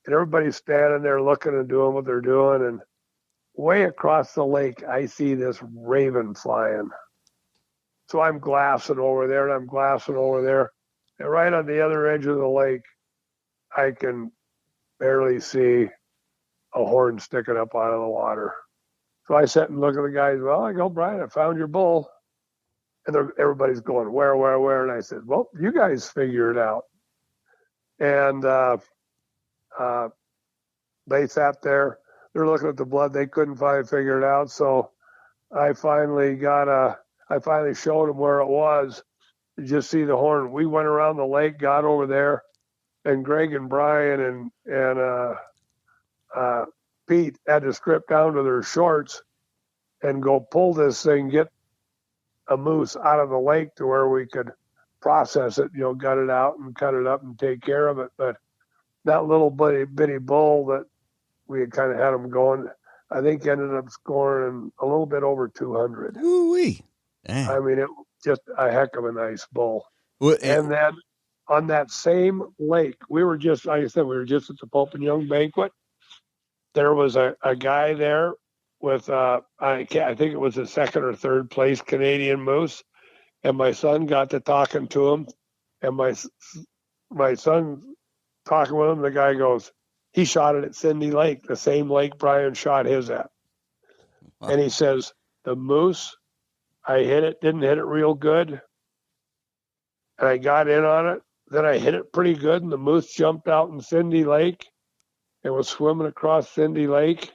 and everybody's standing there looking and doing what they're doing, and way across the lake, I see this raven flying. So I'm glassing over there, and right on the other edge of the lake, I can barely see a horn sticking up out of the water. So I sit and look at the guys. Well, I go, Brian, I found your bull. And everybody's going, where? And I said, well, you guys figure it out. And they sat there. They're looking at the blood. They couldn't figure it out. So I finally showed them where it was. You just see the horn. We went around the lake, got over there, and Greg and Brian and Pete had to strip down to their shorts and go pull this thing, get a moose out of the lake to where we could process it, gut it out and cut it up and take care of it. But that little bitty bull that we had kind of had him going, I think ended up scoring a little bit over 200. Ooh-wee. I mean, it was just a heck of a nice bull. Well, and then on that same lake, we were just at the Pope and Young banquet. There was a guy there with, I think it was a 2nd or 3rd place Canadian moose. And my son got to talking to him. And my son talking with him, the guy goes, he shot it at Cindy Lake, the same lake Brian shot his at. Wow. And he says, the moose, I didn't hit it real good. And I got in on it. Then I hit it pretty good, and the moose jumped out in Cindy Lake and was swimming across Cindy Lake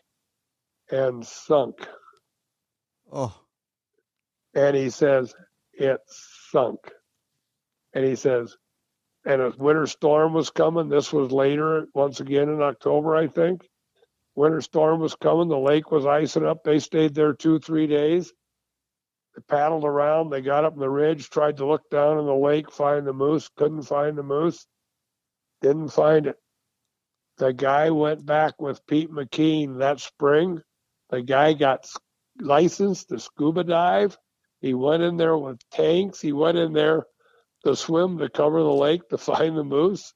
and sunk. Oh. And he says, it sunk. And he says, and a winter storm was coming. This was later, once again in October, I think. Winter storm was coming. The lake was icing up. They stayed there 2-3 days. They paddled around. They got up in the ridge, tried to look down in the lake, find the moose. Couldn't find the moose. Didn't find it. The guy went back with Pete McKean that spring. The guy got licensed to scuba dive. He went in there with tanks. He went in there to swim to cover the lake to find the moose.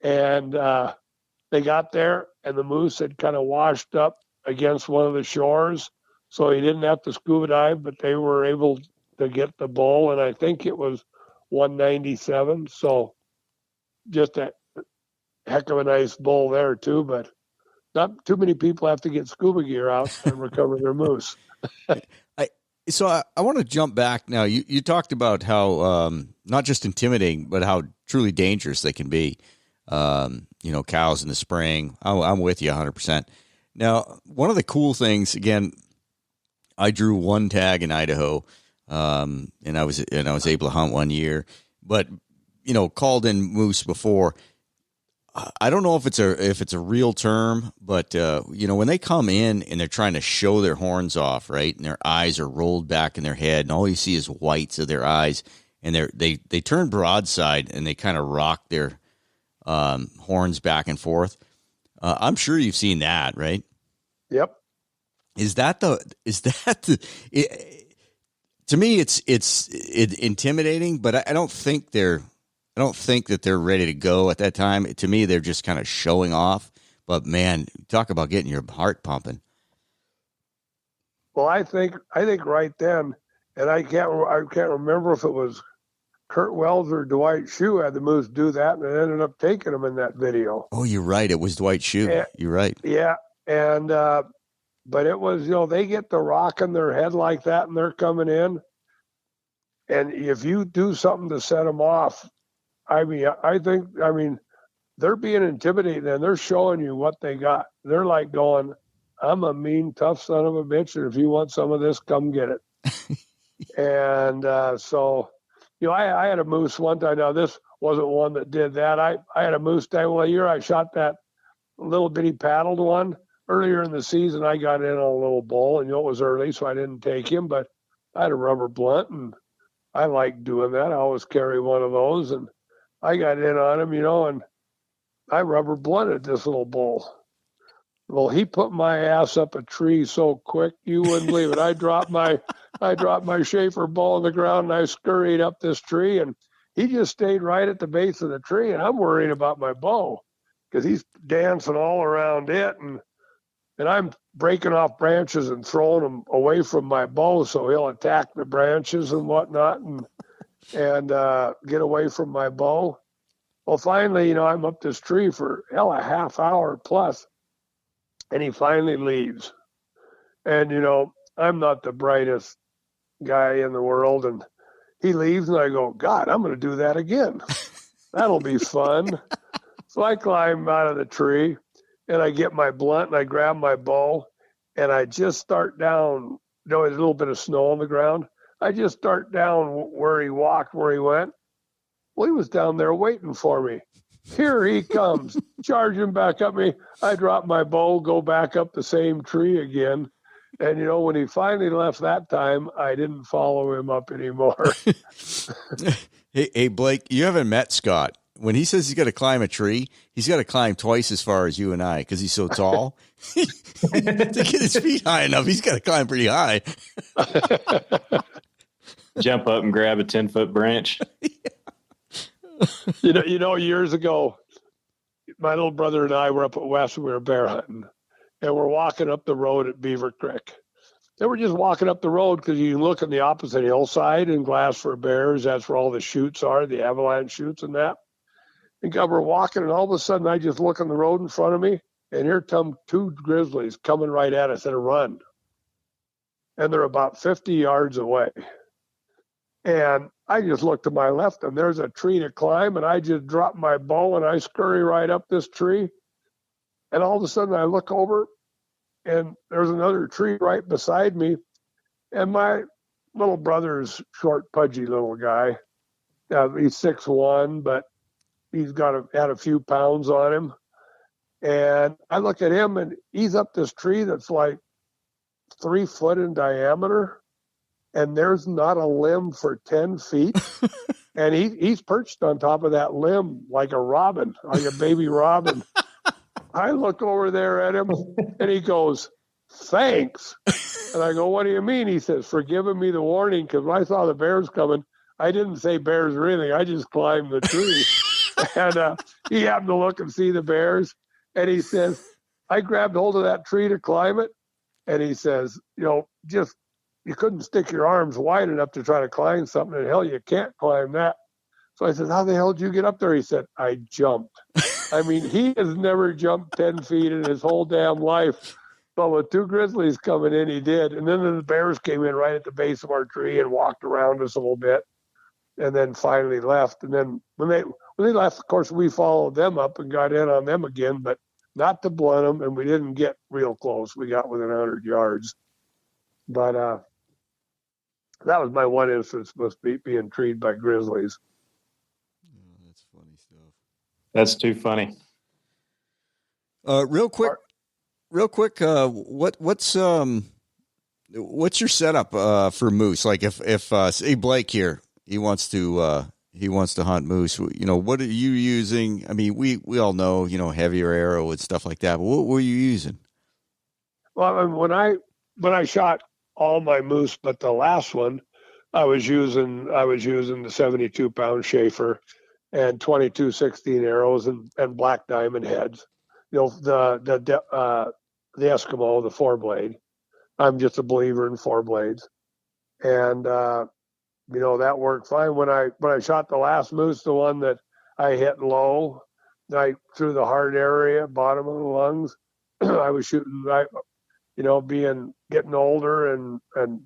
And they got there, and the moose had kind of washed up against one of the shores. So he didn't have to scuba dive, but they were able to get the bull. And I think it was 197. So just a heck of a nice bull there, too. But not too many people have to get scuba gear out and recover their moose. So I want to jump back now. You talked about how not just intimidating, but how truly dangerous they can be. Cows in the spring. I'm with you 100%. Now, one of the cool things, again, I drew one tag in Idaho, and I was able to hunt one year, but called in moose before. I don't know if it's a real term, but when they come in and they're trying to show their horns off, right, and their eyes are rolled back in their head, and all you see is whites of their eyes, and they turn broadside and they kind of rock their horns back and forth. I'm sure you've seen that, right? Yep. To me, it's intimidating, but I don't think that they're ready to go at that time. To me, they're just kind of showing off. But man, talk about getting your heart pumping. Well, I think right then, and I can't remember if it was Kurt Wells or Dwight Shue had the moose do that, and it ended up taking them in that video. Oh, you're right. It was Dwight Shue. You're right. Yeah, and but it was they get the rock in their head like that, and they're coming in, and if you do something to set them off, I think they're being intimidated and they're showing you what they got. They're like going, I'm a mean, tough son of a bitch, and if you want some of this, come get it. And so, I had a moose one time. Now, this wasn't one that did that. I had a moose tag. Well, a year I shot that little bitty paddled one. Earlier in the season, I got in on a little bull, and it was early, so I didn't take him, but I had a rubber blunt, and I like doing that. I always carry one of those, and I got in on him, and I rubber blunted this little bull. Well, he put my ass up a tree so quick you wouldn't believe it. I dropped my Schaefer bow on the ground, and I scurried up this tree, and he just stayed right at the base of the tree. And I'm worried about my bow because he's dancing all around it, and I'm breaking off branches and throwing them away from my bow so he'll attack the branches and whatnot, and get away from my bow. Well, finally, I'm up this tree for a half hour plus, and he finally leaves. And, I'm not the brightest guy in the world, and he leaves, and I go, God, I'm going to do that again. That'll be fun. So I climb out of the tree, and I get my blunt, and I grab my bow, and I just start down. There's a little bit of snow on the ground. I just start down where he walked, where he went. Well, he was down there waiting for me. Here he comes, charging back up me. I drop my bow, go back up the same tree again. And, when he finally left that time, I didn't follow him up anymore. Hey, Blake, you haven't met Scott. When he says he's got to climb a tree, he's got to climb twice as far as you and I because he's so tall. To get his feet high enough, he's got to climb pretty high. Jump up and grab a 10-foot branch. Years ago, my little brother and I were up at West, and we were bear hunting, and we're walking up the road at Beaver Creek. They were just walking up the road because you can look on the opposite hillside and glass for bears. That's where all the chutes are, the avalanche chutes and that. And God, we're walking, and all of a sudden I just look on the road in front of me, and here come two grizzlies coming right at us at a run. And they're about 50 yards away. And I just look to my left, and there's a tree to climb, and I just drop my bow, and I scurry right up this tree. And all of a sudden, I look over, and there's another tree right beside me. And my little brother's short, pudgy little guy. He's 6'1", but he's had a few pounds on him. And I look at him, and he's up this tree that's like 3 foot in diameter. And there's not a limb for 10 feet. And he's perched on top of that limb like a robin, like a baby robin. I look over there at him, and he goes, thanks. And I go, what do you mean? He says, for giving me the warning, because when I saw the bears coming, I didn't say bears or anything. I just climbed the tree. And he happened to look and see the bears. And he says, I grabbed hold of that tree to climb it. And he says, you couldn't stick your arms wide enough to try to climb something. And hell, you can't climb that. So I said, how the hell did you get up there? He said, I jumped. I mean, he has never jumped 10 feet in his whole damn life. But with two grizzlies coming in, he did. And then the bears came in right at the base of our tree and walked around us a little bit, and then finally left. And then when they left, of course, we followed them up and got in on them again, but not to blunt them, and we didn't get real close. We got within 100 yards. But that was my one instance with being treed by grizzlies. Oh, that's funny stuff. That's too funny. Real quick, what's your setup for moose? Like if say Blake here, he wants to hunt moose. You know, what are you using? I mean, we all know, you know, heavier arrow and stuff like that. But what were you using? Well, when I shot all my moose, but the last one, I was using the 72-pound Schaefer and 22-16 arrows and black diamond heads. You know, the Eskimo, the 4-blade. I'm just a believer in 4 blades, and you know, that worked fine. When I shot the last moose, the one that I hit low, I through the heart area, bottom of the lungs, I was shooting. You know, getting older and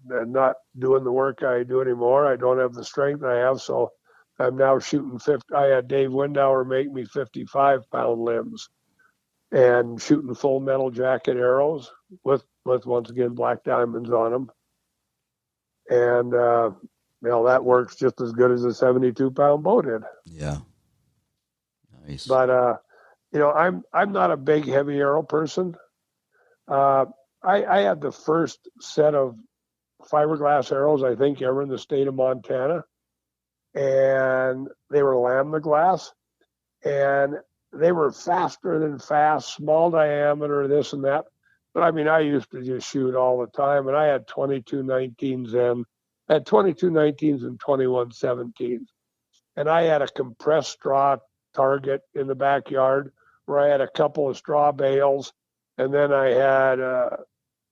not doing the work I do anymore. I don't have the strength I have, so I'm now shooting 50. I had Dave Windauer make me 55-pound limbs, and shooting full metal jacket arrows with once again black diamonds on them, and you know, that works just as good as a 72-pound bow did. Yeah, nice. But you know, I'm not a big heavy arrow person. I had the first set of fiberglass arrows, I think, ever in the state of Montana. And they were lambda glass. And they were faster than fast, small diameter, this and that. But I mean, I used to just shoot all the time. And I had 22-19s then. I had 22-19s and 21-17s. And I had a compressed straw target in the backyard where I had a couple of straw bales. And then I had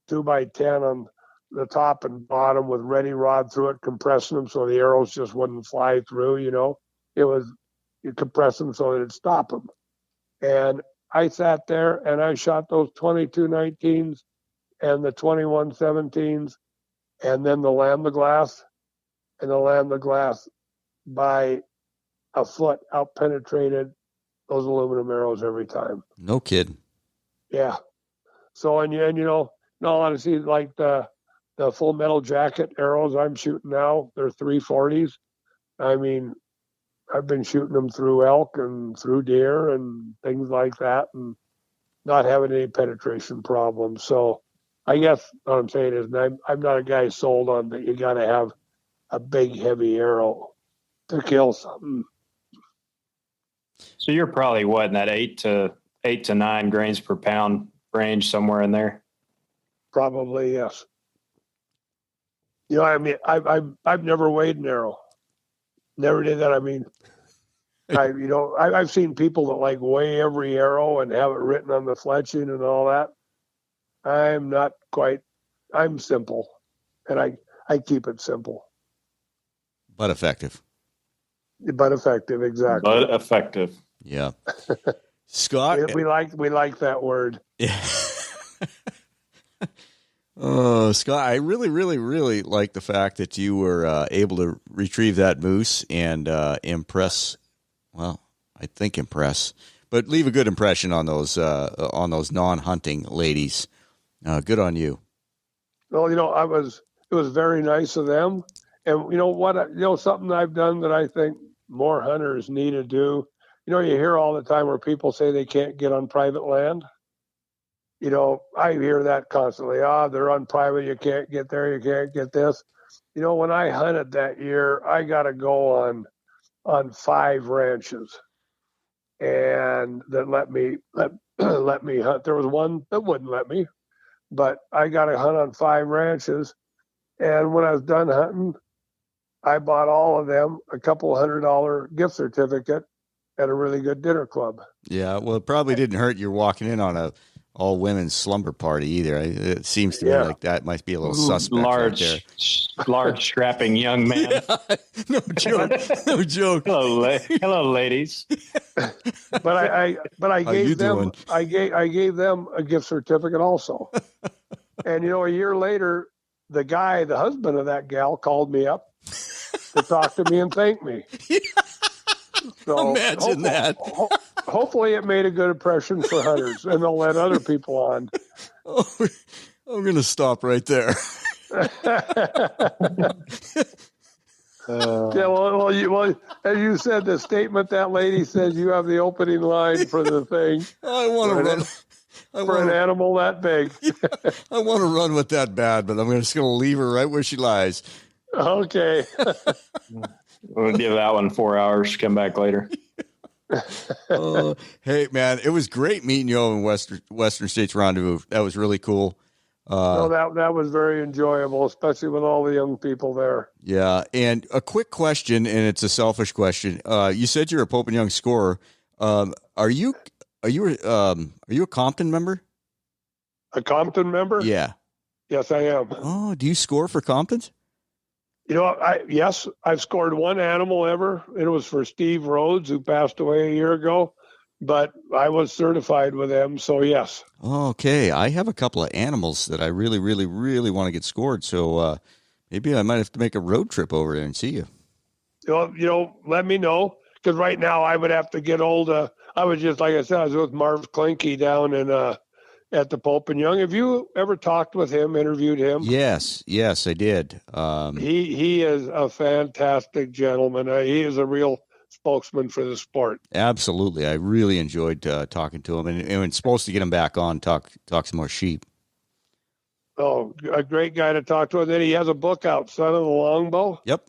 2x10 on the top and bottom with ready rod through it, compressing them so the arrows just wouldn't fly through, you know. You compress them so that it'd stop them. And I sat there and I shot those 22-19s and the 21-17s and then the lambda glass. And the lambda glass by a foot out-penetrated those aluminum arrows every time. No kidding. Yeah. So, and you know, in all honesty, like the full metal jacket arrows I'm shooting now, they're 340s. I mean, I've been shooting them through elk and through deer and things like that, and not having any penetration problems. So I guess what I'm saying is I'm not a guy sold on that you got to have a big, heavy arrow to kill something. So you're probably what, in that 8 to 9 grains per pound range, somewhere in there? Probably, yes. You know, I mean, I've never weighed an arrow. Never did that. I mean, I've seen people that like weigh every arrow and have it written on the fletching and all that. I'm not quite. I'm simple, and I keep it simple. But effective. But effective, exactly. But effective. Yeah. Scott, we like that word. Yeah. Scott, I really, really, really like the fact that you were able to retrieve that moose and impress. Well, I think impress, but leave a good impression on those non-hunting ladies. Good on you. Well, you know, it was very nice of them, and you know what? You know, something I've done that I think more hunters need to do. You know, you hear all the time where people say they can't get on private land. You know, I hear that constantly. They're on private. You can't get there. You can't get this. You know, when I hunted that year, I got to go on 5 ranches, and that let me hunt. There was one that wouldn't let me, but I got to hunt on 5 ranches. And when I was done hunting, I bought all of them a couple $100 gift certificate at a really good dinner club. Yeah, well, it probably didn't hurt. You're walking in on all women's slumber party either. It seems to me like that might be a little suspect right there. Large strapping young man. Yeah, no joke. No joke. Hello, ladies. But I gave them a gift certificate also. And a year later, the guy, the husband of that gal, called me up to talk to me and thank me. So imagine that. Hopefully it made a good impression for hunters, and they'll let other people on. Oh, I'm going to stop right there. Well, as you said, the statement that lady says, you have the opening line for the thing. I want to run. For an animal that big. I want to run with that bad, but I'm just going to leave her right where she lies. Okay. We'll give that one 4 hours. Come back later. Hey, man, it was great meeting you over in Western States Rendezvous. That was really cool. That was very enjoyable, especially with all the young people there. Yeah, and a quick question, and it's a selfish question. You said you're a Pope and Young scorer. Are you a Compton member? A Compton member? Yeah. Yes, I am. Oh, do you score for Comptons? Yes, I've scored one animal ever. It was for Steve Rhodes, who passed away a year ago, but I was certified with them, so yes. Okay, I have a couple of animals that I really, really, really want to get scored, so maybe I might have to make a road trip over there and see you. Let me know, because right now I would have to get old. I was just, like I said, I was with Marv Klinke down in at the Pope and Young. Have you ever talked with him, interviewed him? Yes, I did. He is a fantastic gentleman. He is a real spokesman for the sport. Absolutely. I really enjoyed talking to him, and it's supposed to get him back on, talk some more sheep. Oh, a great guy to talk to. And then he has a book out, Son of the Longbow. Yep.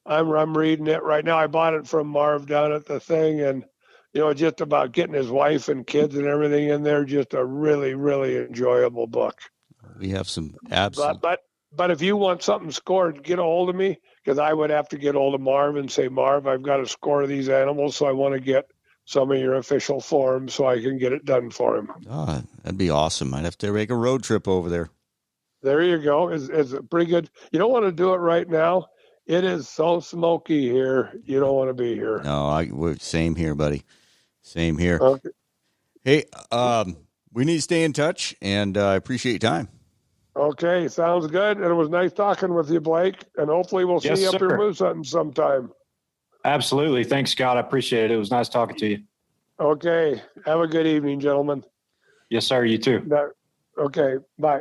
I'm reading it right now. I bought it from Marv down at the thing, and just about getting his wife and kids and everything in there. Just a really, really enjoyable book. We have some absolute. But if you want something scored, get a hold of me, because I would have to get a hold of Marv and say, Marv, I've got to score these animals, so I want to get some of your official forms so I can get it done for him. Oh, that'd be awesome. I'd have to make a road trip over there. There you go. It's pretty good. You don't want to do it right now. It is so smoky here. You don't want to be here. No, same here, buddy. Same here. Okay. Hey, we need to stay in touch, and I appreciate your time. Okay, sounds good. And it was nice talking with you, Blake. And hopefully we'll see you up here moose hunting sometime. Absolutely. Thanks, Scott. I appreciate it. It was nice talking to you. Okay. Have a good evening, gentlemen. Yes, sir. You too. Okay. Bye.